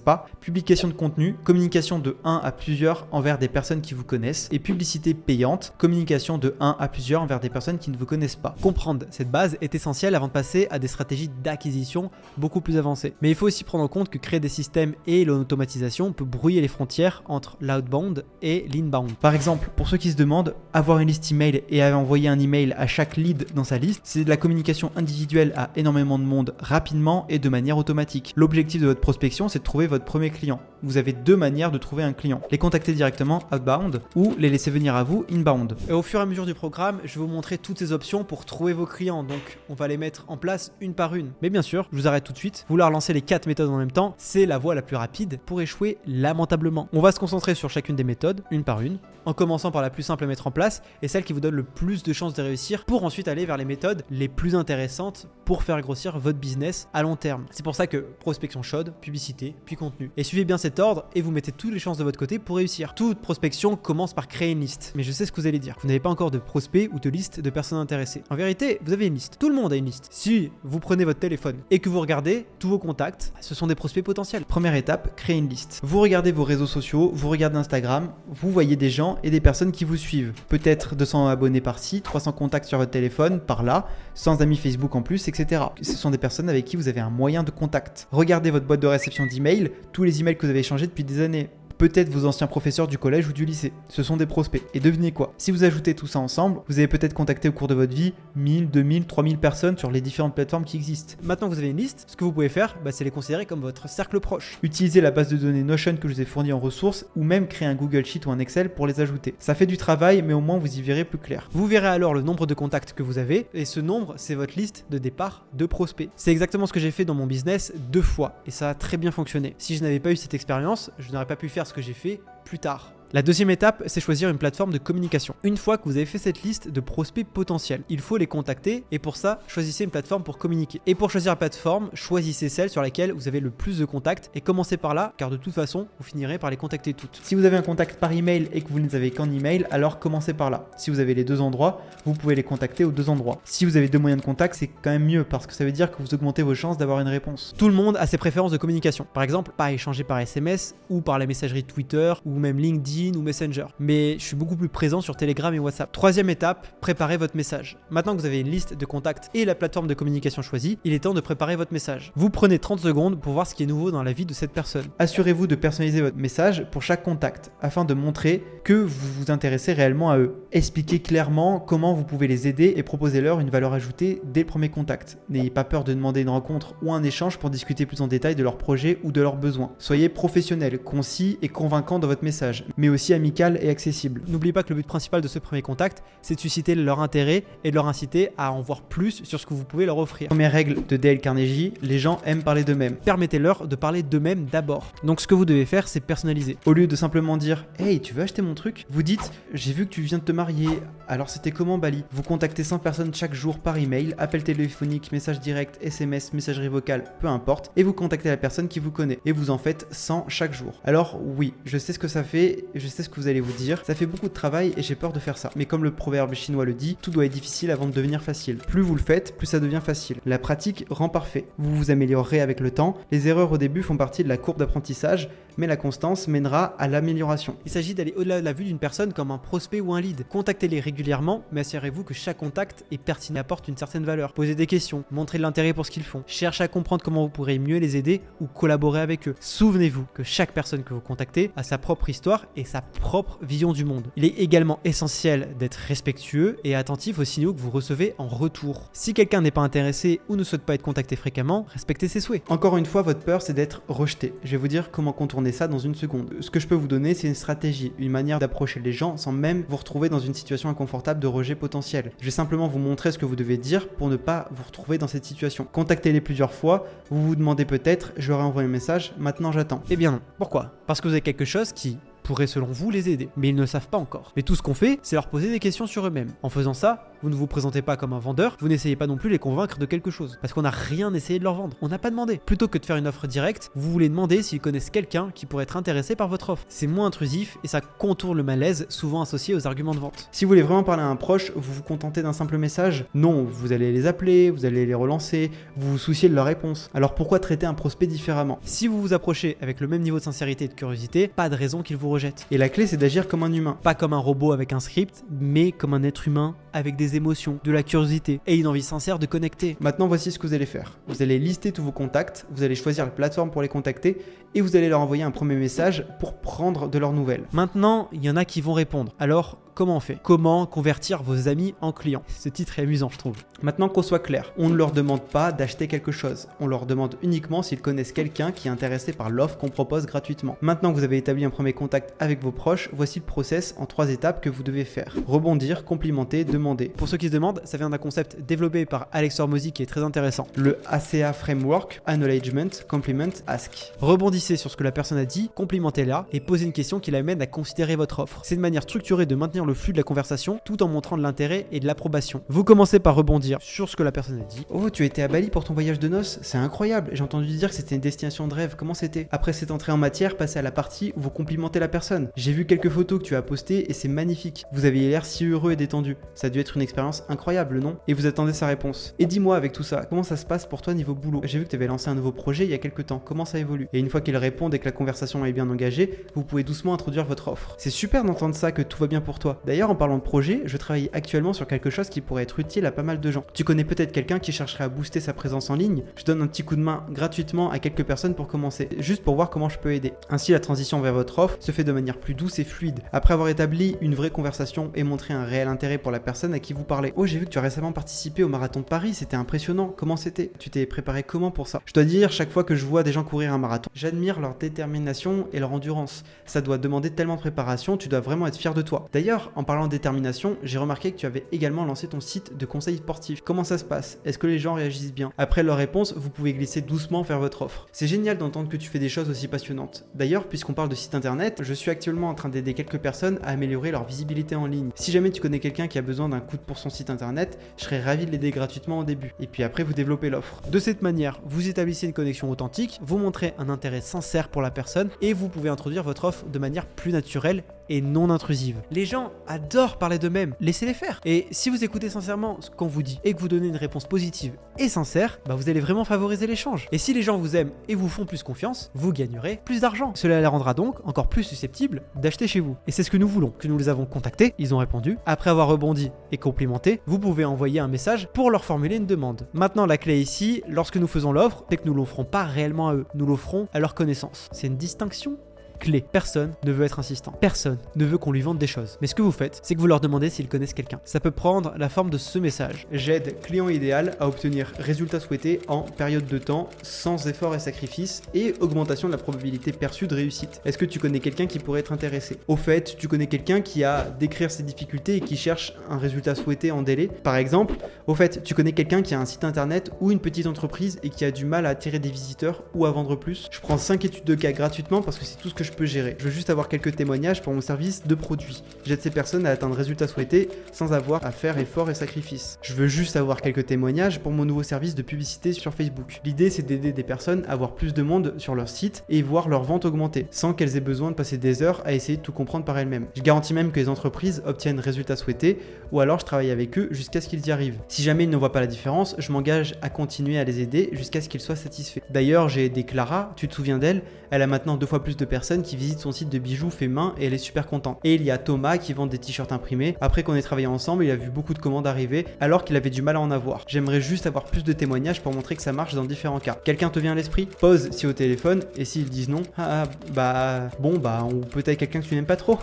pas. Publication de contenu, communication de 1 à plusieurs envers des personnes qui vous connaissent. Et publicité payante, communication de 1 à plusieurs envers des personnes qui ne vous connaissent pas. Comprendre cette base est essentiel avant de passer à des stratégies d'acquisition beaucoup plus avancées. Mais il faut aussi prendre en compte que créer des systèmes et l'automatisation peut brouiller les frontières entre l'outbound et l'inbound. Par exemple, pour ceux qui se demandent, avoir une liste email et envoyer un email à chaque lead dans sa liste, c'est de la communication individuelle à énormément de monde rapidement et de manière automatique. L'objectif de votre prospection, c'est de trouver votre premier client. Vous avez 2 manières de trouver un client. Les contacter directement outbound ou les laisser venir à vous inbound. Et au fur et à mesure du programme, je vais vous montrer toutes ces options pour trouver vos clients. Donc, on va les mettre en place une par une. Mais bien sûr, je vous arrête tout de suite. Vouloir lancer les 4 méthodes en même temps, c'est la voie la plus rapide pour échouer lamentablement. On va se concentrer sur chacune des méthodes, une par une, en commençant par la plus simple à mettre en place et celle qui vous donne le plus de chances de réussir pour ensuite aller vers les méthodes les plus intéressantes pour faire grossir votre business à long terme. C'est pour ça que prospection chaude, publicité, puis contenu. Et suivez bien cet ordre et vous mettez toutes les chances de votre côté pour réussir. Toute prospection commence par créer une liste. Mais je sais ce que vous allez dire. Vous n'avez pas encore de prospects ou de liste de personnes intéressées. En vérité, vous avez une liste. Tout le monde a une liste. Si vous prenez votre téléphone et que vous regardez tous vos contacts, ce sont des prospects potentiels. Première étape, créer une liste. Vous regardez vos réseaux sociaux, vous regardez Instagram, vous voyez des gens et des personnes qui vous suivent. Peut-être 200 abonnés par-ci, 300 contacts sur votre téléphone, par-là, 100 amis Facebook en plus, etc. Ce sont des personnes avec qui vous avez un moyen de contact. Regardez votre boîte de réception d'emails, tous les emails que vous avez échangés depuis des années. Peut-être vos anciens professeurs du collège ou du lycée. Ce sont des prospects. Et devinez quoi? Si vous ajoutez tout ça ensemble, vous avez peut-être contacté au cours de votre vie 1000, 2000, 3000 personnes sur les différentes plateformes qui existent. Maintenant que vous avez une liste, ce que vous pouvez faire, c'est les considérer comme votre cercle proche. Utilisez la base de données Notion que je vous ai fournie en ressources ou même créer un Google Sheet ou un Excel pour les ajouter. Ça fait du travail, mais au moins vous y verrez plus clair. Vous verrez alors le nombre de contacts que vous avez et ce nombre, c'est votre liste de départ de prospects. C'est exactement ce que j'ai fait dans mon business 2 fois et ça a très bien fonctionné. Si je n'avais pas eu cette expérience, je n'aurais pas pu faire ce que j'ai fait plus tard. La deuxième étape, c'est choisir une plateforme de communication. Une fois que vous avez fait cette liste de prospects potentiels, il faut les contacter et pour ça, choisissez une plateforme pour communiquer. Et pour choisir la plateforme, choisissez celle sur laquelle vous avez le plus de contacts et commencez par là, car de toute façon, vous finirez par les contacter toutes.
Si vous avez un contact par email et que vous ne avez qu'en email, alors commencez par là. Si vous avez les deux endroits, vous pouvez les contacter aux deux endroits. Si vous avez deux moyens de contact, c'est quand même mieux parce que ça veut dire que vous augmentez vos chances d'avoir une réponse.
Tout le monde a ses préférences de communication. Par exemple, pas échanger par SMS ou par la messagerie Twitter ou même LinkedIn ou Messenger. Mais je suis beaucoup plus présent sur Telegram et WhatsApp. Troisième étape, préparez votre message. Maintenant que vous avez une liste de contacts et la plateforme de communication choisie, il est temps de préparer votre message. Vous prenez 30 secondes pour voir ce qui est nouveau dans la vie de cette personne.
Assurez-vous de personnaliser votre message pour chaque contact afin de montrer que vous vous intéressez réellement à eux. Expliquez clairement comment vous pouvez les aider et proposez-leur une valeur ajoutée dès le premier contact. N'ayez pas peur de demander une rencontre ou un échange pour discuter plus en détail de leur projet ou de leurs besoins. Soyez professionnel, concis et convaincant dans votre message, mais aussi amical et accessible.
N'oubliez pas que le but principal de ce premier contact, c'est de susciter leur intérêt et de leur inciter à en voir plus sur ce que vous pouvez leur offrir.
Première règle de Dale Carnegie, les gens aiment parler d'eux-mêmes.
Permettez-leur de parler d'eux-mêmes d'abord. Donc ce que vous devez faire, c'est personnaliser.
Au lieu de simplement dire « Hey, tu veux acheter mon truc ?» Vous dites « J'ai vu que tu viens de te marier, alors c'était comment Bali ?» Vous contactez 100 personnes chaque jour par email, appel téléphonique, message direct, SMS, messagerie vocale, peu importe, et vous contactez la personne qui vous connaît. Et vous en faites 100 chaque jour. Alors oui, je sais ce que ça fait, je sais ce que vous allez vous dire, ça fait beaucoup de travail et j'ai peur de faire ça. Mais comme le proverbe chinois le dit, tout doit être difficile avant de devenir facile. Plus vous le faites, plus ça devient facile. La pratique rend parfait. Vous vous améliorerez avec le temps. Les erreurs au début font partie de la courbe d'apprentissage, mais la constance mènera à l'amélioration.
Il s'agit d'aller au-delà de la vue d'une personne comme un prospect ou un lead. Contactez-les régulièrement, mais assurez-vous que chaque contact est pertinent et apporte une certaine valeur. Posez des questions, montrez de l'intérêt pour ce qu'ils font. Cherchez à comprendre comment vous pourrez mieux les aider ou collaborer avec eux. Souvenez-vous que chaque personne que vous contactez a sa propre histoire et sa propre vision du monde. Il est également essentiel d'être respectueux et attentif aux signaux que vous recevez en retour. Si quelqu'un n'est pas intéressé ou ne souhaite pas être contacté fréquemment, respectez ses souhaits.
Encore une fois, votre peur, c'est d'être rejeté. Je vais vous dire comment contourner ça dans une seconde. Ce que je peux vous donner, c'est une stratégie, une manière d'approcher les gens sans même vous retrouver dans une situation inconfortable de rejet potentiel. Je vais simplement vous montrer ce que vous devez dire pour ne pas vous retrouver dans cette situation. Contactez-les plusieurs fois, vous vous demandez peut-être, je leur ai envoyé un message, maintenant j'attends.
Eh bien non. Pourquoi ? Parce que vous avez quelque chose qui pourrait selon vous les aider, mais ils ne le savent pas encore. Mais tout ce qu'on fait, c'est leur poser des questions sur eux-mêmes. En faisant ça, vous ne vous présentez pas comme un vendeur, vous n'essayez pas non plus de les convaincre de quelque chose, parce qu'on n'a rien essayé de leur vendre, on n'a pas demandé. Plutôt que de faire une offre directe, vous voulez demander s'ils connaissent quelqu'un qui pourrait être intéressé par votre offre. C'est moins intrusif et ça contourne le malaise souvent associé aux arguments de vente.
Si vous voulez vraiment parler à un proche, vous vous contentez d'un simple message? Non, vous allez les appeler, vous allez les relancer, vous vous souciez de leur réponse. Alors pourquoi traiter un prospect différemment?
Si vous vous approchez avec le même niveau de sincérité et de curiosité, pas de raison qu'il vous rejette.
Et la clé, c'est d'agir comme un humain.
Pas comme un robot avec un script, mais comme un être humain avec des émotions, de la curiosité et une envie sincère de connecter.
Maintenant, voici ce que vous allez faire. Vous allez lister tous vos contacts, vous allez choisir la plateforme pour les contacter et vous allez leur envoyer un premier message pour prendre de leurs nouvelles.
Maintenant, il y en a qui vont répondre. Alors, comment on fait? Comment convertir vos amis en clients? Ce titre est amusant, je trouve.
Maintenant qu'on soit clair, on ne leur demande pas d'acheter quelque chose. On leur demande uniquement s'ils connaissent quelqu'un qui est intéressé par l'offre qu'on propose gratuitement. Maintenant que vous avez établi un premier contact avec vos proches, voici le process en 3 étapes que vous devez faire. Rebondir, complimenter, demander.
Pour ceux qui se demandent, ça vient d'un concept développé par Alex Hormozy qui est très intéressant.
Le ACA Framework, Acknowledgement, Compliment, Ask.
Rebondissez sur ce que la personne a dit, complimentez-la et posez une question qui l'amène à considérer votre offre. C'est une manière structurée de maintenir le flux de la conversation tout en montrant de l'intérêt et de l'approbation. Vous commencez par rebondir sur ce que la personne a dit.
Oh, tu étais à Bali pour ton voyage de noces? C'est incroyable. J'ai entendu dire que c'était une destination de rêve. Comment c'était? Après cette entrée en matière, passez à la partie où vous complimentez la personne. J'ai vu quelques photos que tu as postées et c'est magnifique. Vous aviez l'air si heureux et détendu. Ça a dû être une expérience incroyable, non? Et vous attendez sa réponse. Et dis-moi avec tout ça, comment ça se passe pour toi niveau boulot? J'ai vu que tu avais lancé un nouveau projet il y a quelques temps. Comment ça évolue? Et une fois qu'il répond et que la conversation est bien engagée, vous pouvez doucement introduire votre offre. C'est super d'entendre ça, que tout va bien pour toi. D'ailleurs, en parlant de projet, je travaille actuellement sur quelque chose qui pourrait être utile à pas mal de gens. Tu connais peut-être quelqu'un qui chercherait à booster sa présence en ligne? Je donne un petit coup de main gratuitement à quelques personnes pour commencer, juste pour voir comment je peux aider. Ainsi, la transition vers votre offre se fait de manière plus douce et fluide. Après avoir établi une vraie conversation et montré un réel intérêt pour la personne à qui vous parlez. Oh, j'ai vu que tu as récemment participé au marathon de Paris, c'était impressionnant. Comment c'était? Tu t'es préparé comment pour ça? Je dois dire, chaque fois que je vois des gens courir un marathon, j'admire leur détermination et leur endurance. Ça doit demander tellement de préparation, tu dois vraiment être fier de toi. D'ailleurs, D'ailleurs, en parlant de détermination, j'ai remarqué que tu avais également lancé ton site de conseils sportifs. Comment ça se passe? Est-ce que les gens réagissent bien? Après leur réponse, vous pouvez glisser doucement vers votre offre. C'est génial d'entendre que tu fais des choses aussi passionnantes. D'ailleurs, puisqu'on parle de site internet, je suis actuellement en train d'aider quelques personnes à améliorer leur visibilité en ligne. Si jamais tu connais quelqu'un qui a besoin d'un coup de pour son site internet, je serais ravi de l'aider gratuitement au début. Et puis après, vous développez l'offre. De cette manière, vous établissez une connexion authentique, vous montrez un intérêt sincère pour la personne et vous pouvez introduire votre offre de manière plus naturelle et non intrusive. Les gens adorent parler d'eux-mêmes, laissez-les faire. Et si vous écoutez sincèrement ce qu'on vous dit et que vous donnez une réponse positive et sincère, vous allez vraiment favoriser l'échange. Et si les gens vous aiment et vous font plus confiance, vous gagnerez plus d'argent. Cela les rendra donc encore plus susceptibles d'acheter chez vous. Et c'est ce que nous voulons. Que nous les avons contactés, ils ont répondu. Après avoir rebondi et complimenté, vous pouvez envoyer un message pour leur formuler une demande. Maintenant, la clé ici, lorsque nous faisons l'offre, c'est que nous l'offrons pas réellement à eux, nous l'offrons à leur connaissance. C'est une distinction clé. Personne ne veut être insistant. Personne ne veut qu'on lui vende des choses. Mais ce que vous faites, c'est que vous leur demandez s'ils connaissent quelqu'un. Ça peut prendre la forme de ce message. J'aide client idéal à obtenir résultats souhaités en période de temps, sans effort et sacrifice, et augmentation de la probabilité perçue de réussite. Est-ce que tu connais quelqu'un qui pourrait être intéressé? Au fait, tu connais quelqu'un qui a décrire ses difficultés et qui cherche un résultat souhaité en délai? Par exemple, au fait, tu connais quelqu'un qui a un site internet ou une petite entreprise et qui a du mal à attirer des visiteurs ou à vendre plus? Je prends 5 études de cas gratuitement parce que c'est tout ce que je peux gérer. Je veux juste avoir quelques témoignages pour mon service de produit. J'aide ces personnes à atteindre le résultat souhaité sans avoir à faire effort et sacrifice. Je veux juste avoir quelques témoignages pour mon nouveau service de publicité sur Facebook. L'idée, c'est d'aider des personnes à avoir plus de monde sur leur site et voir leur vente augmenter sans qu'elles aient besoin de passer des heures à essayer de tout comprendre par elles-mêmes. Je garantis même que les entreprises obtiennent le résultat souhaité ou alors je travaille avec eux jusqu'à ce qu'ils y arrivent. Si jamais ils ne voient pas la différence, je m'engage à continuer à les aider jusqu'à ce qu'ils soient satisfaits. D'ailleurs, j'ai aidé Clara, tu te souviens d'elle? Elle a maintenant 2 fois plus de personnes qui visitent son site de bijoux fait main et elle est super contente. Et il y a Thomas qui vend des t-shirts imprimés. Après qu'on ait travaillé ensemble, il a vu beaucoup de commandes arriver alors qu'il avait du mal à en avoir. J'aimerais juste avoir plus de témoignages pour montrer que ça marche dans différents cas. Quelqu'un te vient à l'esprit? Pose si au téléphone et s'ils disent non, ou peut-être quelqu'un que tu n'aimes pas trop.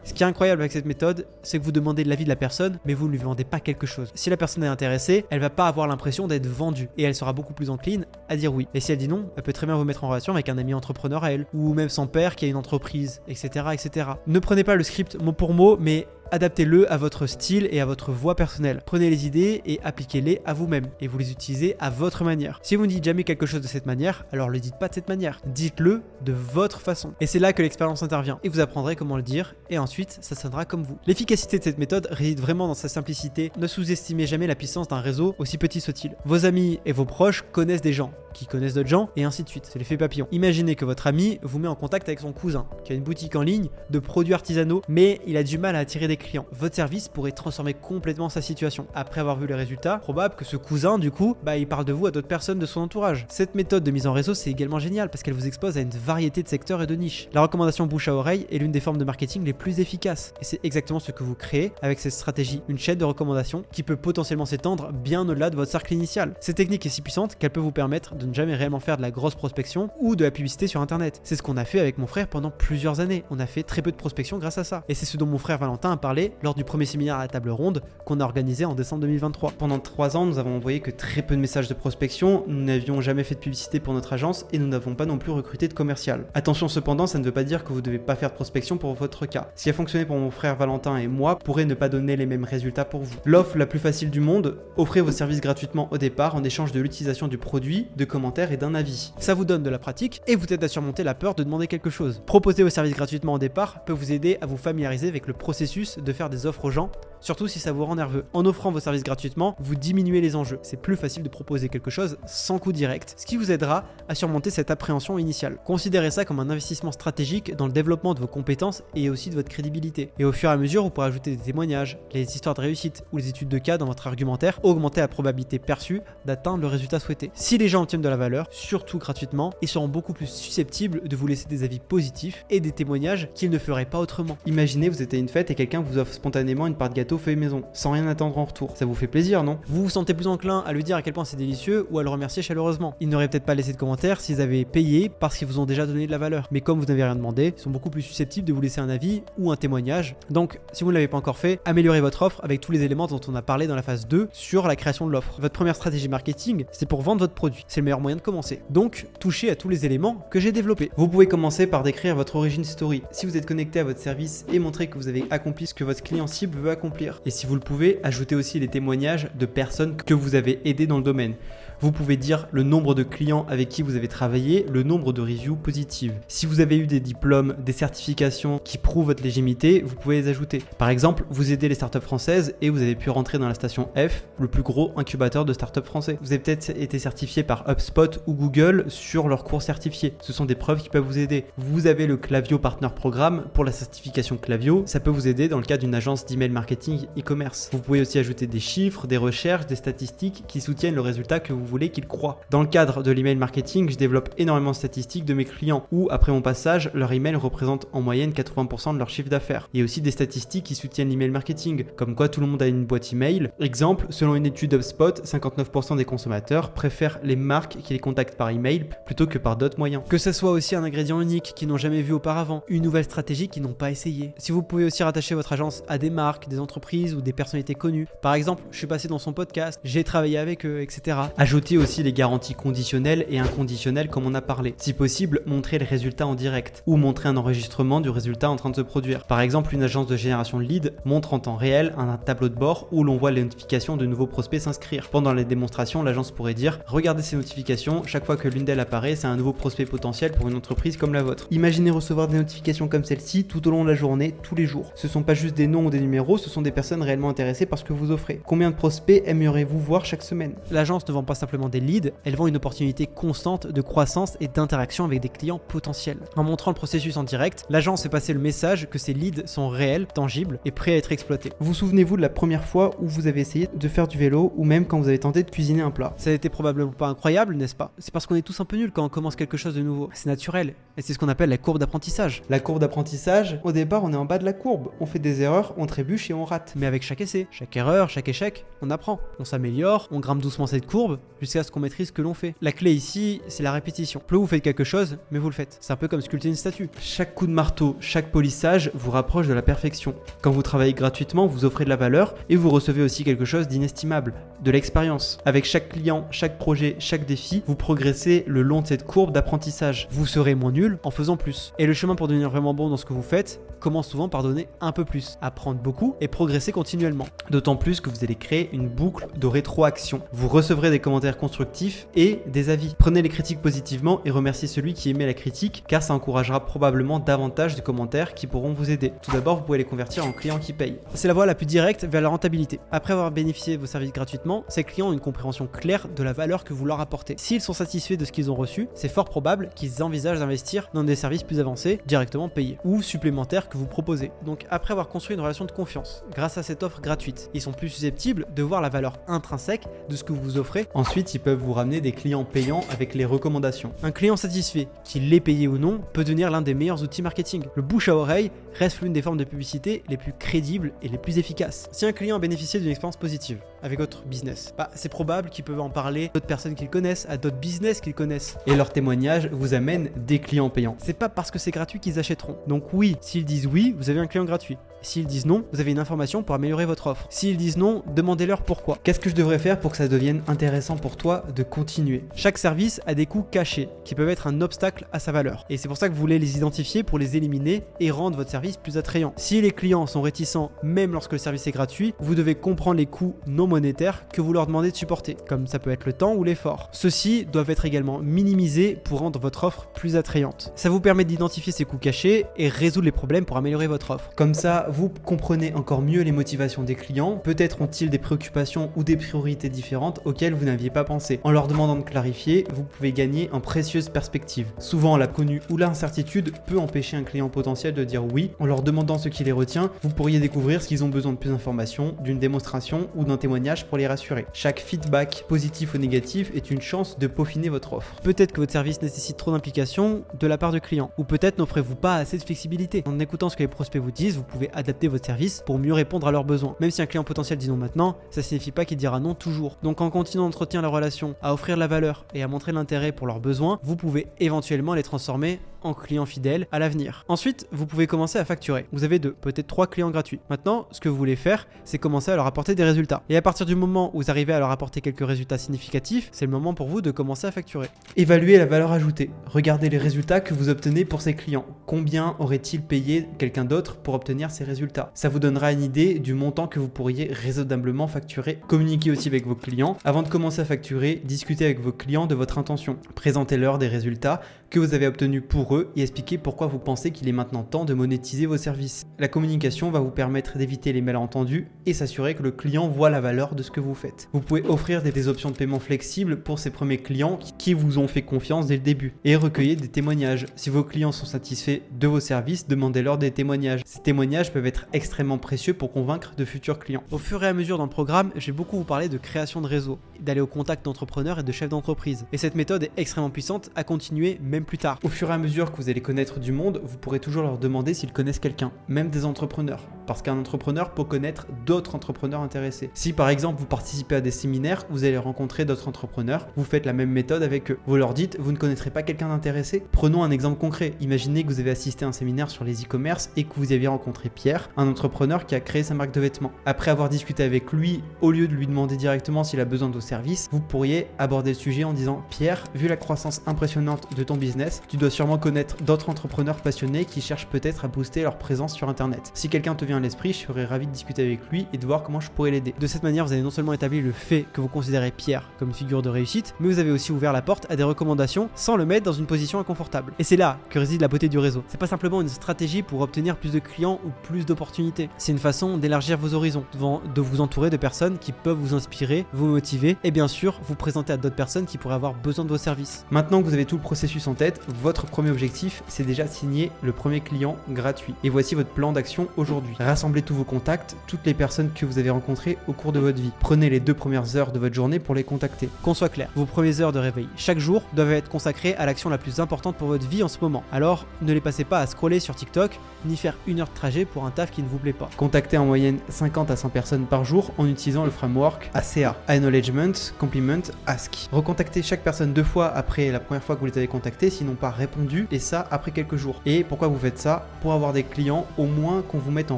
Ce qui est incroyable avec cette méthode, c'est que vous demandez de l'avis de la personne, mais vous ne lui vendez pas quelque chose. Si la personne est intéressée, elle va pas avoir l'impression d'être vendue et elle sera beaucoup plus encline à dire oui. Et si elle dit non, elle peut très bien vous mettre en relation avec un ami entrepreneur à elle ou même son père qui a une entreprise, etc., etc. Ne prenez pas le script mot pour mot, mais adaptez-le à votre style et à votre voix personnelle. Prenez les idées et appliquez-les à vous-même et vous les utilisez à votre manière. Si vous ne dites jamais quelque chose de cette manière, alors le dites pas de cette manière. Dites-le de votre façon. Et c'est là que l'expérience intervient et vous apprendrez comment le dire et ensuite ça sonnera comme vous. L'efficacité de cette méthode réside vraiment dans sa simplicité. Ne sous-estimez jamais la puissance d'un réseau aussi petit soit-il. Vos amis et vos proches connaissent des gens qui connaissent d'autres gens et ainsi de suite. C'est l'effet papillon. Imaginez que votre ami vous met en contact avec son cousin qui a une boutique en ligne de produits artisanaux mais il a du mal à attirer des clients. Votre service pourrait transformer complètement sa situation. Après avoir vu les résultats, probable que ce cousin, du coup, il parle de vous à d'autres personnes de son entourage. Cette méthode de mise en réseau, c'est également génial parce qu'elle vous expose à une variété de secteurs et de niches. La recommandation bouche à oreille est l'une des formes de marketing les plus efficaces. Et c'est exactement ce que vous créez avec cette stratégie. Une chaîne de recommandations qui peut potentiellement s'étendre bien au-delà de votre cercle initial. Cette technique est si puissante qu'elle peut vous permettre de ne jamais réellement faire de la grosse prospection ou de la publicité sur internet. C'est ce qu'on a fait avec mon frère pendant plusieurs années. On a fait très peu de prospection grâce à ça. Et c'est ce dont mon frère Valentin a parlé lors du premier séminaire à la table ronde qu'on a organisé en décembre 2023. Pendant 3 ans, nous avons envoyé que très peu de messages de prospection, nous n'avions jamais fait de publicité pour notre agence et nous n'avons pas non plus recruté de commercial. Attention cependant, ça ne veut pas dire que vous ne devez pas faire de prospection pour votre cas. Ce qui a fonctionné pour mon frère Valentin et moi pourrait ne pas donner les mêmes résultats pour vous. L'offre la plus facile du monde, offrez vos services gratuitement au départ en échange de l'utilisation du produit, de commentaires et d'un avis. Ça vous donne de la pratique et vous aide à surmonter la peur de demander quelque chose. Proposer vos services gratuitement au départ peut vous aider à vous familiariser avec le processus de faire des offres aux gens, surtout si ça vous rend nerveux. En offrant vos services gratuitement, vous diminuez les enjeux. C'est plus facile de proposer quelque chose sans coût direct, ce qui vous aidera à surmonter cette appréhension initiale. Considérez ça comme un investissement stratégique dans le développement de vos compétences et aussi de votre crédibilité. Et au fur et à mesure, vous pourrez ajouter des témoignages, les histoires de réussite ou les études de cas dans votre argumentaire, augmenter la probabilité perçue d'atteindre le résultat souhaité. Si les gens obtiennent de la valeur, surtout gratuitement, ils seront beaucoup plus susceptibles de vous laisser des avis positifs et des témoignages qu'ils ne feraient pas autrement. Imaginez, vous êtes à une fête et quelqu'un vous offre spontanément une part de gâteau fait maison, sans rien attendre en retour. Ça vous fait plaisir, non? Vous vous sentez plus enclin à lui dire à quel point c'est délicieux ou à le remercier chaleureusement. Ils n'auraient peut-être pas laissé de commentaires s'ils avaient payé parce qu'ils vous ont déjà donné de la valeur. Mais comme vous n'avez rien demandé, ils sont beaucoup plus susceptibles de vous laisser un avis ou un témoignage. Donc, si vous ne l'avez pas encore fait, améliorez votre offre avec tous les éléments dont on a parlé dans la phase 2 sur la création de l'offre. Votre première stratégie marketing, c'est pour vendre votre produit. C'est le meilleur moyen de commencer. Donc, touchez à tous les éléments que j'ai développés. Vous pouvez commencer par décrire votre origin story. Si vous êtes connecté à votre service et montrer que vous avez accompli ce que votre client cible veut accomplir. Et si vous le pouvez, ajoutez aussi les témoignages de personnes que vous avez aidées dans le domaine. Vous pouvez dire le nombre de clients avec qui vous avez travaillé, le nombre de reviews positives. Si vous avez eu des diplômes, des certifications qui prouvent votre légitimité, vous pouvez les ajouter. Par exemple, vous aidez les startups françaises et vous avez pu rentrer dans la station F, le plus gros incubateur de startups français. Vous avez peut-être été certifié par HubSpot ou Google sur leurs cours certifiés. Ce sont des preuves qui peuvent vous aider. Vous avez le Klaviyo Partner Programme pour la certification Klaviyo. Ça peut vous aider dans le cas d'une agence d'email marketing e-commerce. Vous pouvez aussi ajouter des chiffres, des recherches, des statistiques qui soutiennent le résultat que vous voulez qu'ils croient. Dans le cadre de l'email marketing, je développe énormément de statistiques de mes clients où, après mon passage, leur email représente en moyenne 80% de leur chiffre d'affaires. Il y a aussi des statistiques qui soutiennent l'email marketing, comme quoi tout le monde a une boîte email. Exemple, selon une étude HubSpot, 59% des consommateurs préfèrent les marques qui les contactent par email plutôt que par d'autres moyens. Que ce soit aussi un ingrédient unique qu'ils n'ont jamais vu auparavant, une nouvelle stratégie qu'ils n'ont pas essayé. Si vous pouvez aussi rattacher votre agence à des marques, des entreprises ou des personnalités connues. Par exemple, je suis passé dans son podcast, j'ai travaillé avec eux, etc. Ajoutez aussi les garanties conditionnelles et inconditionnelles comme on a parlé. Si possible, montrez les résultats en direct ou montrer un enregistrement du résultat en train de se produire. Par exemple, une agence de génération de leads montre en temps réel un tableau de bord où l'on voit les notifications de nouveaux prospects s'inscrire. Pendant les démonstrations, l'agence pourrait dire « Regardez ces notifications, chaque fois que l'une d'elles apparaît, c'est un nouveau prospect potentiel pour une entreprise comme la vôtre. » Imaginez recevoir des notifications comme celle-ci tout au long de la journée, tous les jours. Ce ne sont pas juste des noms ou des numéros, ce sont des personnes réellement intéressées par ce que vous offrez. Combien de prospects aimeriez-vous voir chaque semaine? L'agence ne vend pas simplement des leads, elle vend une opportunité constante de croissance et d'interaction avec des clients potentiels. En montrant le processus en direct, l'agence fait passer le message que ces leads sont réels, tangibles et prêts à être exploités. Vous souvenez-vous de la première fois où vous avez essayé de faire du vélo ou même quand vous avez tenté de cuisiner un plat? Ça n'était probablement pas incroyable, n'est-ce pas? C'est parce qu'on est tous un peu nuls quand on commence quelque chose de nouveau. C'est naturel et c'est ce qu'on appelle la courbe d'apprentissage. La courbe d'apprentissage, au départ on est en bas de la courbe, on fait des erreurs, on trébuche et on rate. Mais avec chaque essai, chaque erreur, chaque échec, on apprend, on s'améliore, on grimpe doucement cette courbe jusqu'à ce qu'on maîtrise ce que l'on fait. La clé ici, c'est la répétition. Plus vous faites quelque chose, mais vous le faites. C'est un peu comme sculpter une statue. Chaque coup de marteau, chaque polissage vous rapproche de la perfection. Quand vous travaillez gratuitement, vous offrez de la valeur et vous recevez aussi quelque chose d'inestimable, de l'expérience. Avec chaque client, chaque projet, chaque défi, vous progressez le long de cette courbe d'apprentissage. Vous serez moins nul en faisant plus. Et le chemin pour devenir vraiment bon dans ce que vous faites commence souvent par donner un peu plus, apprendre beaucoup et progresser continuellement. D'autant plus que vous allez créer une boucle de rétroaction. Vous recevrez des commentaires constructifs et des avis. Prenez les critiques positivement et remerciez celui qui émet la critique car ça encouragera probablement davantage de commentaires qui pourront vous aider. Tout d'abord, vous pouvez les convertir en clients qui payent. C'est la voie la plus directe vers la rentabilité. Après avoir bénéficié de vos services gratuitement, ces clients ont une compréhension claire de la valeur que vous leur apportez. S'ils sont satisfaits de ce qu'ils ont reçu, c'est fort probable qu'ils envisagent d'investir dans des services plus avancés, directement payés ou supplémentaires que vous proposez. Donc après avoir construit une relation de confiance, grâce à cette offre gratuite, ils sont plus susceptibles de voir la valeur intrinsèque de ce que vous offrez. Ensuite, ils peuvent vous ramener des clients payants avec les recommandations. Un client satisfait, qu'il l'ait payé ou non, peut devenir l'un des meilleurs outils marketing. Le bouche à oreille reste l'une des formes de publicité les plus crédibles et les plus efficaces. Si un client a bénéficié d'une expérience positive avec votre business, c'est probable qu'il peut en parler à d'autres personnes qu'ils connaissent, à d'autres business qu'ils connaissent. Et leur témoignage vous amène des clients payants. C'est pas parce que c'est gratuit qu'ils achèteront. Donc oui, s'ils disent oui, vous avez un client gratuit. S'ils disent non, vous avez une information pour améliorer votre offre. S'ils disent non, demandez-leur pourquoi. Qu'est-ce que je devrais faire pour que ça devienne intéressant pour toi de continuer? Chaque service a des coûts cachés qui peuvent être un obstacle à sa valeur. Et c'est pour ça que vous voulez les identifier pour les éliminer et rendre votre service plus attrayant. Si les clients sont réticents même lorsque le service est gratuit, vous devez comprendre les coûts non monétaires que vous leur demandez de supporter, comme ça peut être le temps ou l'effort. Ceux-ci doivent être également minimisés pour rendre votre offre plus attrayante. Ça vous permet d'identifier ces coûts cachés et résoudre les problèmes pour améliorer votre offre. Comme ça, vous comprenez encore mieux les motivations des clients. Peut-être ont-ils des préoccupations ou des priorités différentes auxquelles vous n'aviez pas pensé. En leur demandant de clarifier, vous pouvez gagner en précieuse perspective. Souvent, l'inconnu ou l'incertitude peut empêcher un client potentiel de dire oui. En leur demandant ce qui les retient, vous pourriez découvrir ce qu'ils ont besoin de plus d'informations, d'une démonstration ou d'un témoignage pour les rassurer. Chaque feedback, positif ou négatif, est une chance de peaufiner votre offre. Peut-être que votre service nécessite trop d'implication de la part de clients, ou peut-être n'offrez-vous pas assez de flexibilité. En écoutant ce que les prospects vous disent, vous pouvez adapter votre service pour mieux répondre à leurs besoins. Même si un client potentiel dit non maintenant, ça signifie pas qu'il dira non toujours. Donc en continuant d'entretenir la relation, à offrir de la valeur et à montrer l'intérêt pour leurs besoins, vous pouvez éventuellement les transformer
en clients fidèles à l'avenir. Ensuite, vous pouvez commencer à facturer. Vous avez 2, peut-être 3 clients gratuits. Maintenant, ce que vous voulez faire, c'est commencer à leur apporter des résultats. Et à partir du moment où vous arrivez à leur apporter quelques résultats significatifs, c'est le moment pour vous de commencer à facturer.
Évaluez la valeur ajoutée. Regardez les résultats que vous obtenez pour ces clients. Combien aurait-il payé quelqu'un d'autre pour obtenir ces résultats? Ça vous donnera une idée du montant que vous pourriez raisonnablement facturer. Communiquez aussi avec vos clients. Avant de commencer à facturer, discutez avec vos clients de votre intention. Présentez-leur des résultats que vous avez obtenus pour eux et expliquez pourquoi vous pensez qu'il est maintenant temps de monétiser vos services. La communication va vous permettre d'éviter les malentendus et s'assurer que le client voit la valeur de ce que vous faites. Vous pouvez offrir des options de paiement flexibles pour ces premiers clients qui vous ont fait confiance dès le début et recueillez des témoignages. Si vos clients sont satisfaits de vos services, demandez-leur des témoignages. Ces témoignages peuvent être extrêmement précieux pour convaincre de futurs clients.
Au fur et à mesure dans le programme, je vais beaucoup vous parler de création de réseau, d'aller au contact d'entrepreneurs et de chefs d'entreprise. Et cette méthode est extrêmement puissante à continuer même plus tard.
Au fur et à mesure que vous allez connaître du monde, vous pourrez toujours leur demander s'ils connaissent quelqu'un, même des entrepreneurs. Parce qu'un entrepreneur peut connaître d'autres entrepreneurs intéressés. Si par exemple vous participez à des séminaires, vous allez rencontrer d'autres entrepreneurs, vous faites la même méthode avec eux. Vous leur dites, vous ne connaîtrez pas quelqu'un d'intéressé? Prenons un exemple concret. Imaginez que vous avez assisté à un séminaire sur les e-commerce et que vous aviez rencontré Pierre, un entrepreneur qui a créé sa marque de vêtements. Après avoir discuté avec lui, au lieu de lui demander directement s'il a besoin de vos services, vous pourriez aborder le sujet en disant, Pierre, vu la croissance impressionnante de ton business, tu dois sûrement connaître d'autres entrepreneurs passionnés qui cherchent peut-être à booster leur présence sur Internet. Si quelqu'un te vient à l'esprit, je serais ravi de discuter avec lui et de voir comment je pourrais l'aider.
De cette manière, vous avez non seulement établi le fait que vous considérez Pierre comme une figure de réussite, mais vous avez aussi ouvert la porte à des recommandations sans le mettre dans une position inconfortable. Et c'est là que réside la beauté du réseau. C'est pas simplement une stratégie pour obtenir plus de clients ou plus d'opportunités. C'est une façon d'élargir vos horizons, de vous entourer de personnes qui peuvent vous inspirer, vous motiver et bien sûr vous présenter à d'autres personnes qui pourraient avoir besoin de vos services.
Maintenant que vous avez tout le processus en tête, votre premier objectif, c'est déjà signer le premier client gratuit. Et voici votre plan d'action aujourd'hui. Rassemblez tous vos contacts, toutes les personnes que vous avez rencontrées au cours de votre vie. Prenez les 2 premières heures de votre journée pour les contacter.
Qu'on soit clair, vos premières heures de réveil chaque jour doivent être consacrées à l'action la plus importante pour votre vie en ce moment. Alors, ne les passez pas à scroller sur TikTok, ni faire 1 heure de trajet pour un taf qui ne vous plaît pas.
Contactez en moyenne 50 à 100 personnes par jour en utilisant le framework ACA, Acknowledgement, Compliment, Ask. Recontactez chaque personne 2 fois après la première fois que vous les avez contactés, sinon pas répondu, et ça après quelques jours. Et pourquoi vous faites ça? Pour avoir des clients, au moins qu'on vous mette en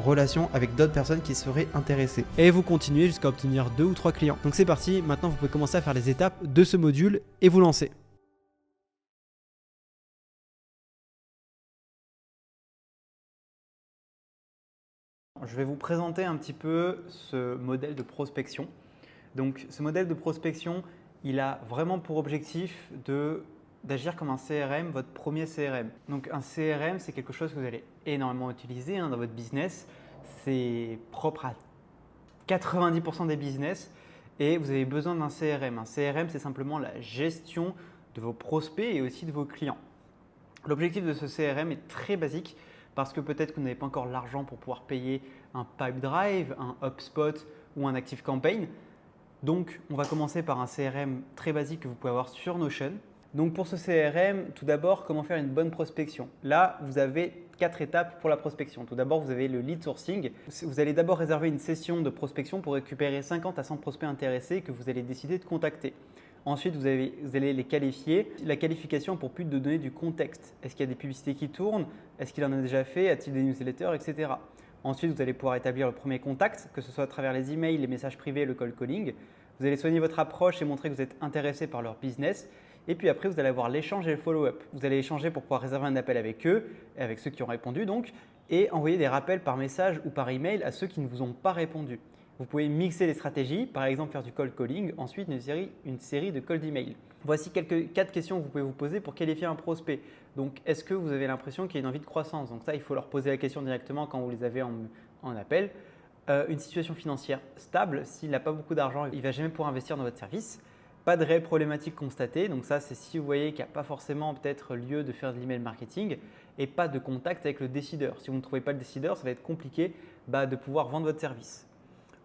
relation avec d'autres personnes qui seraient intéressées.
Et vous continuez jusqu'à obtenir 2 ou 3 clients. Donc c'est parti, maintenant vous pouvez commencer à faire les étapes de ce module et vous lancer.
Je vais vous présenter un petit peu ce modèle de prospection. Donc ce modèle de prospection, il a vraiment pour objectif d'agir comme un CRM, votre premier CRM. Donc un CRM, c'est quelque chose que vous allez énormément utiliser dans votre business. C'est propre à 90% des business et vous avez besoin d'un CRM. Un CRM, c'est simplement la gestion de vos prospects et aussi de vos clients. L'objectif de ce CRM est très basique parce que peut-être que vous n'avez pas encore l'argent pour pouvoir payer un Pipedrive, un HubSpot ou un ActiveCampaign. Donc, on va commencer par un CRM très basique que vous pouvez avoir sur Notion. Donc, pour ce CRM, tout d'abord, comment faire une bonne prospection? Là, vous avez 4 étapes pour la prospection. Tout d'abord, vous avez le lead sourcing. Vous allez d'abord réserver une session de prospection pour récupérer 50 à 100 prospects intéressés que vous allez décider de contacter. Ensuite, vous allez les qualifier. La qualification pour but de donner du contexte. Est-ce qu'il y a des publicités qui tournent? Est-ce qu'il en a déjà fait? A-t-il des newsletters, etc. Ensuite, vous allez pouvoir établir le premier contact, que ce soit à travers les emails, les messages privés, le cold calling. Vous allez soigner votre approche et montrer que vous êtes intéressé par leur business. Et puis après, vous allez avoir l'échange et le follow-up. Vous allez échanger pour pouvoir réserver un appel avec eux, et avec ceux qui ont répondu donc, et envoyer des rappels par message ou par email à ceux qui ne vous ont pas répondu. Vous pouvez mixer les stratégies, par exemple faire du cold calling, ensuite une série de cold email. Voici 4 questions que vous pouvez vous poser pour qualifier un prospect. Donc, est-ce que vous avez l'impression qu'il y a une envie de croissance? Donc ça, il faut leur poser la question directement quand vous les avez en appel. Une situation financière stable, s'il n'a pas beaucoup d'argent, il ne va jamais pouvoir investir dans votre service. Pas de réelle problématique constatée, donc ça c'est si vous voyez qu'il n'y a pas forcément peut-être lieu de faire de l'email marketing et pas de contact avec le décideur. Si vous ne trouvez pas le décideur, ça va être compliqué de pouvoir vendre votre service.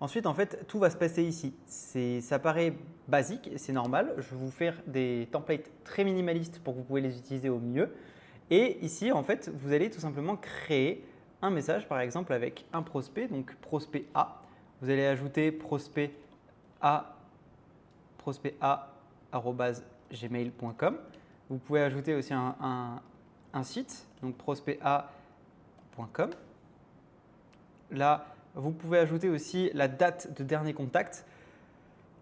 Ensuite, en fait, tout va se passer ici. Ça paraît basique et c'est normal. Je vais vous faire des templates très minimalistes pour que vous pouvez les utiliser au mieux. Et ici, en fait, vous allez tout simplement créer un message, par exemple, avec un prospect, donc prospect A. Vous allez ajouter prospect A@gmail.com. Vous pouvez ajouter aussi un
un site, donc prospecta.com. Là, vous pouvez ajouter aussi la date de dernier contact.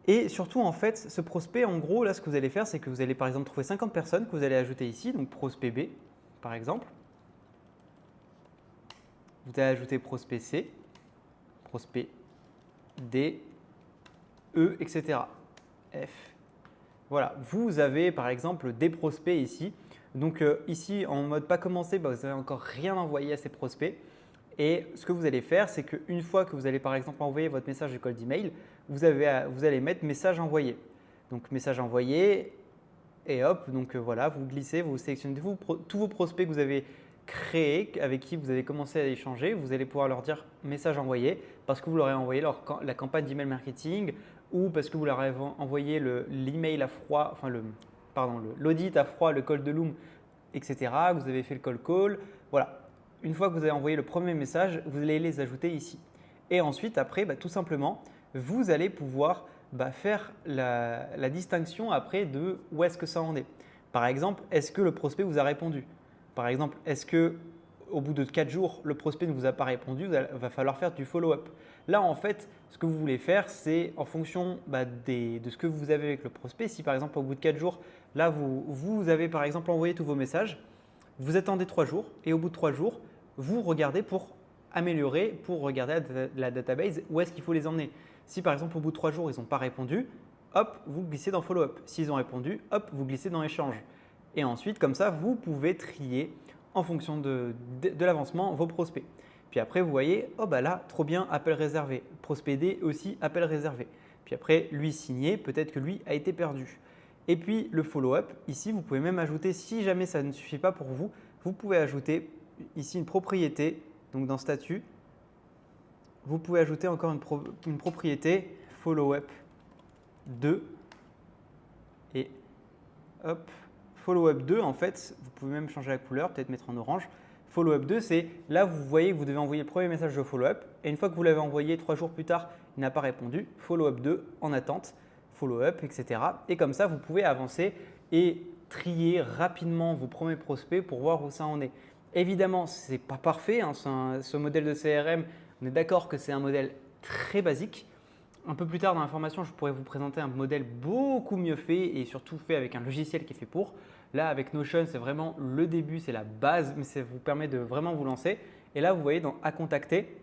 Et surtout, en fait, ce prospect, en gros, là, ce que vous allez faire, c'est que vous allez par exemple trouver 50 personnes que vous allez ajouter ici, donc prospect B, par exemple. Vous allez ajouter prospect C, prospect D, E, etc. F. Voilà, vous avez par exemple des prospects ici. Donc ici, en mode pas commencé, vous n'avez encore rien envoyé à ces prospects. Et ce que vous allez faire, c'est qu'une fois que vous allez par exemple envoyer votre message de cold email, vous allez mettre message envoyé. Donc message envoyé et hop, donc voilà, vous glissez, vous sélectionnez tous vos prospects que vous avez créés, avec qui vous avez commencé à échanger. Vous allez pouvoir leur dire message envoyé parce que vous leur avez envoyé la campagne d'email marketing ou parce que vous leur avez envoyé l'email à froid, enfin l'audit à froid, le call de loom, etc. Vous avez fait le call. Voilà. Une fois que vous avez envoyé le premier message, vous allez les ajouter ici. Et ensuite, après, tout simplement, vous allez pouvoir faire la distinction après de où est-ce que ça en est. Par exemple, est-ce que le prospect vous a répondu? Par exemple, est-ce qu'au bout de 4 jours, le prospect ne vous a pas répondu? Il va falloir faire du follow-up. Là, en fait, ce que vous voulez faire, c'est en fonction de ce que vous avez avec le prospect. Si par exemple, au bout de 4 jours, là, vous avez par exemple envoyé tous vos messages, vous attendez 3 jours et au bout de 3 jours, vous regardez pour améliorer, pour regarder la database où est-ce qu'il faut les emmener. Si par exemple au bout de 3 jours ils n'ont pas répondu, hop, vous glissez dans follow-up. S'ils ont répondu, hop, vous glissez dans échange. Et ensuite, comme ça, vous pouvez trier en fonction de l'avancement vos prospects. Puis après, vous voyez, oh là, trop bien, appel réservé. Prospect D aussi, appel réservé. Puis après, lui signé, peut-être que lui a été perdu. Et puis le follow-up, ici, vous pouvez même ajouter, si jamais ça ne suffit pas pour vous, vous pouvez ajouter ici une propriété, donc dans statut, vous pouvez ajouter encore une propriété follow-up 2 et hop, follow-up 2 en fait, vous pouvez même changer la couleur, peut-être mettre en orange. Follow-up 2, c'est là vous voyez que vous devez envoyer le premier message de follow-up et une fois que vous l'avez envoyé 3 jours plus tard, il n'a pas répondu, follow-up 2 en attente, follow-up, etc. Et comme ça, vous pouvez avancer et trier rapidement vos premiers prospects pour voir où ça en est. Évidemment, ce n'est pas parfait, hein, ce modèle de CRM, on est d'accord que c'est un modèle très basique. Un peu plus tard dans la formation, je pourrais vous présenter un modèle beaucoup mieux fait et surtout fait avec un logiciel qui est fait pour. Là, avec Notion, c'est vraiment le début, c'est la base, mais ça vous permet de vraiment vous lancer. Et là, vous voyez dans « À contacter »,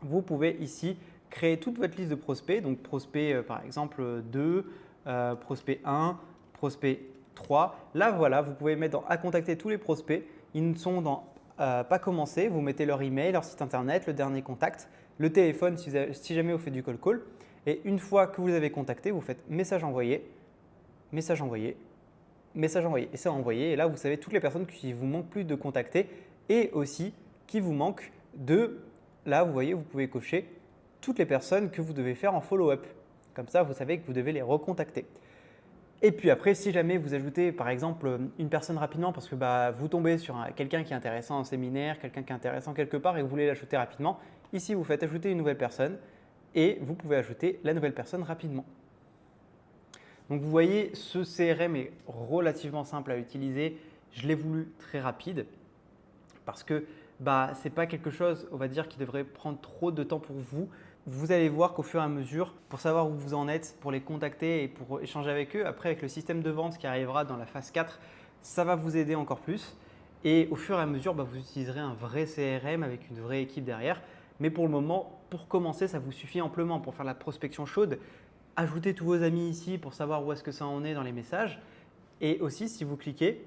vous pouvez ici créer toute votre liste de prospects. Donc, prospect par exemple 2, prospect 1, prospect 3. Là, voilà, vous pouvez mettre dans « À contacter » tous les prospects. Ils ne sont dans pas commencé. Vous mettez leur email, leur site internet, le dernier contact, le téléphone si jamais vous faites du call. Et une fois que vous avez contacté, vous faites message envoyé, message envoyé, message envoyé. Et c'est envoyé. Et là, vous savez toutes les personnes qui vous manquent plus de contacter et aussi qui vous manquent de… Là, vous voyez, vous pouvez cocher toutes les personnes que vous devez faire en follow-up. Comme ça, vous savez que vous devez les recontacter. Et puis après, si jamais vous ajoutez par exemple une personne rapidement parce que vous tombez sur quelqu'un qui est intéressant en séminaire, quelqu'un qui est intéressant quelque part et vous voulez l'ajouter rapidement, ici vous faites ajouter une nouvelle personne et vous pouvez ajouter la nouvelle personne rapidement. Donc vous voyez, ce CRM est relativement simple à utiliser. Je l'ai voulu très rapide parce que ce n'est pas quelque chose, on va dire, qui devrait prendre trop de temps pour vous. Vous allez voir qu'au fur et à mesure, pour savoir où vous en êtes, pour les contacter et pour échanger avec eux, après avec le système de vente qui arrivera dans la phase 4, ça va vous aider encore plus. Et au fur et à mesure, vous utiliserez un vrai CRM avec une vraie équipe derrière. Mais pour le moment, pour commencer, ça vous suffit amplement pour faire la prospection chaude. Ajoutez tous vos amis ici pour savoir où est-ce que ça en est dans les messages. Et aussi, si vous cliquez,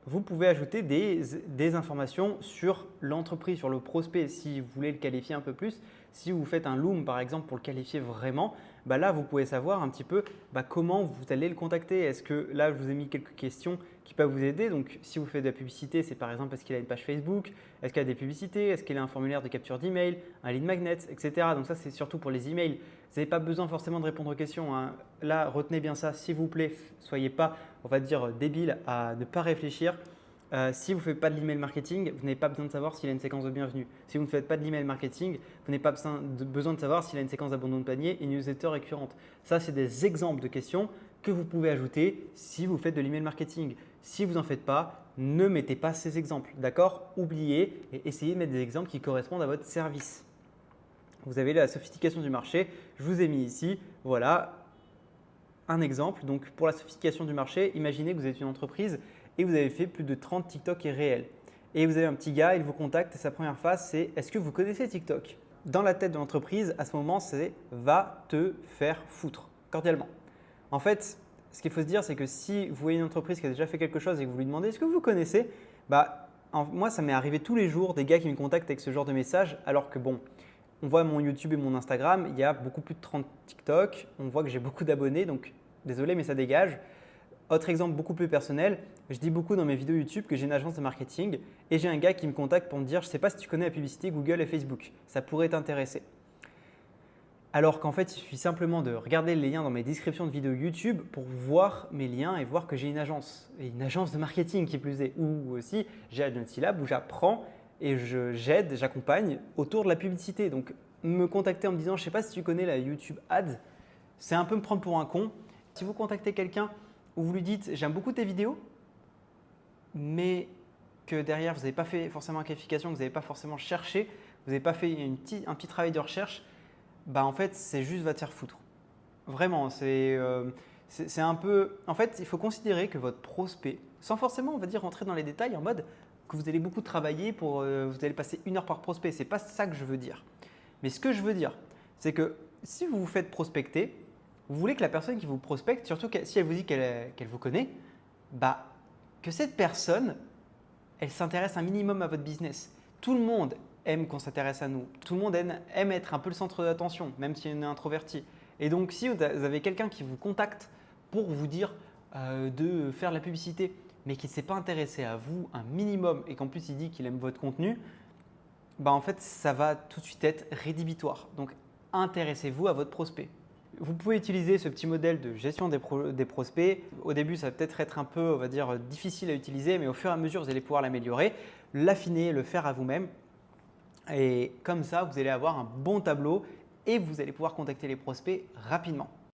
vous pouvez ajouter des informations sur l'entreprise, sur le prospect si vous voulez le qualifier un peu plus. Si vous faites un loom par exemple pour le qualifier vraiment, là vous pouvez savoir un petit peu comment vous allez le contacter. Est-ce que là je vous ai mis quelques questions qui peuvent vous aider. Donc si vous faites de la publicité, c'est par exemple est-ce qu'il a une page Facebook, est-ce qu'il a des publicités, est-ce qu'il a un formulaire de capture d'email, un lead magnet, etc. Donc ça c'est surtout pour les emails. Vous n'avez pas besoin forcément de répondre aux questions, hein. Là retenez bien ça s'il vous plaît, soyez pas on va dire débile à ne pas réfléchir. Si vous ne faites pas de l'email marketing, vous n'avez pas besoin de savoir s'il a une séquence de bienvenue. Si vous ne faites pas de l'email marketing, vous n'avez pas besoin de savoir s'il a une séquence d'abandon de panier et une newsletter récurrente. Ça, c'est des exemples de questions que vous pouvez ajouter si vous faites de l'email marketing. Si vous n'en faites pas, ne mettez pas ces exemples, d'accord? Oubliez et essayez de mettre des exemples qui correspondent à votre service. Vous avez la sophistication du marché, je vous ai mis ici, voilà un exemple. Donc pour la sophistication du marché, imaginez que vous êtes une entreprise et vous avez fait plus de 30 TikTok réels. Et vous avez un petit gars, il vous contacte et sa première phrase c'est « Est-ce que vous connaissez TikTok ?» Dans la tête de l'entreprise, à ce moment, c'est « Va te faire foutre » cordialement. En fait, ce qu'il faut se dire, c'est que si vous voyez une entreprise qui a déjà fait quelque chose et que vous lui demandez « Est-ce que vous connaissez ?» Moi, ça m'est arrivé tous les jours des gars qui me contactent avec ce genre de message alors que bon, on voit mon YouTube et mon Instagram, il y a beaucoup plus de 30 TikTok, on voit que j'ai beaucoup d'abonnés, donc désolé mais ça dégage. Autre exemple beaucoup plus personnel, je dis beaucoup dans mes vidéos YouTube que j'ai une agence de marketing et j'ai un gars qui me contacte pour me dire « Je ne sais pas si tu connais la publicité Google et Facebook, ça pourrait t'intéresser ». Alors qu'en fait, il suffit simplement de regarder les liens dans mes descriptions de vidéos YouTube pour voir mes liens et voir que j'ai une agence, et une agence de marketing qui plus est, ou aussi j'ai Agency Lab où j'apprends et j'aide, j'accompagne autour de la publicité. Donc me contacter en me disant « Je ne sais pas si tu connais la YouTube Ads », c'est un peu me prendre pour un con. Si vous contactez quelqu'un où vous lui dites « J'aime beaucoup tes vidéos », mais que derrière vous n'avez pas fait forcément une qualification, que vous n'avez pas forcément cherché, vous n'avez pas fait un petit travail de recherche, en fait, c'est juste va te faire foutre. Vraiment, c'est un peu… En fait, il faut considérer que votre prospect, sans forcément, on va dire, rentrer dans les détails en mode que vous allez beaucoup travailler pour… vous allez passer 1 heure par prospect. Ce n'est pas ça que je veux dire. Mais ce que je veux dire, c'est que si vous vous faites prospecter, vous voulez que la personne qui vous prospecte, surtout si elle vous dit qu'elle vous connaît, que cette personne, elle s'intéresse un minimum à votre business. Tout le monde aime qu'on s'intéresse à nous. Tout le monde aime être un peu le centre d'attention, même si on est introverti. Et donc, si vous avez quelqu'un qui vous contacte pour vous dire de faire de la publicité, mais qui ne s'est pas intéressé à vous un minimum et qu'en plus il dit qu'il aime votre contenu, en fait, ça va tout de suite être rédhibitoire. Donc, intéressez-vous à votre prospect. Vous pouvez utiliser ce petit modèle de gestion des prospects. Au début, ça va peut-être être un peu, on va dire, difficile à utiliser, mais au fur et à mesure, vous allez pouvoir l'améliorer, l'affiner, le faire à vous-même. Et comme ça, vous allez avoir un bon tableau et vous allez pouvoir contacter les prospects rapidement.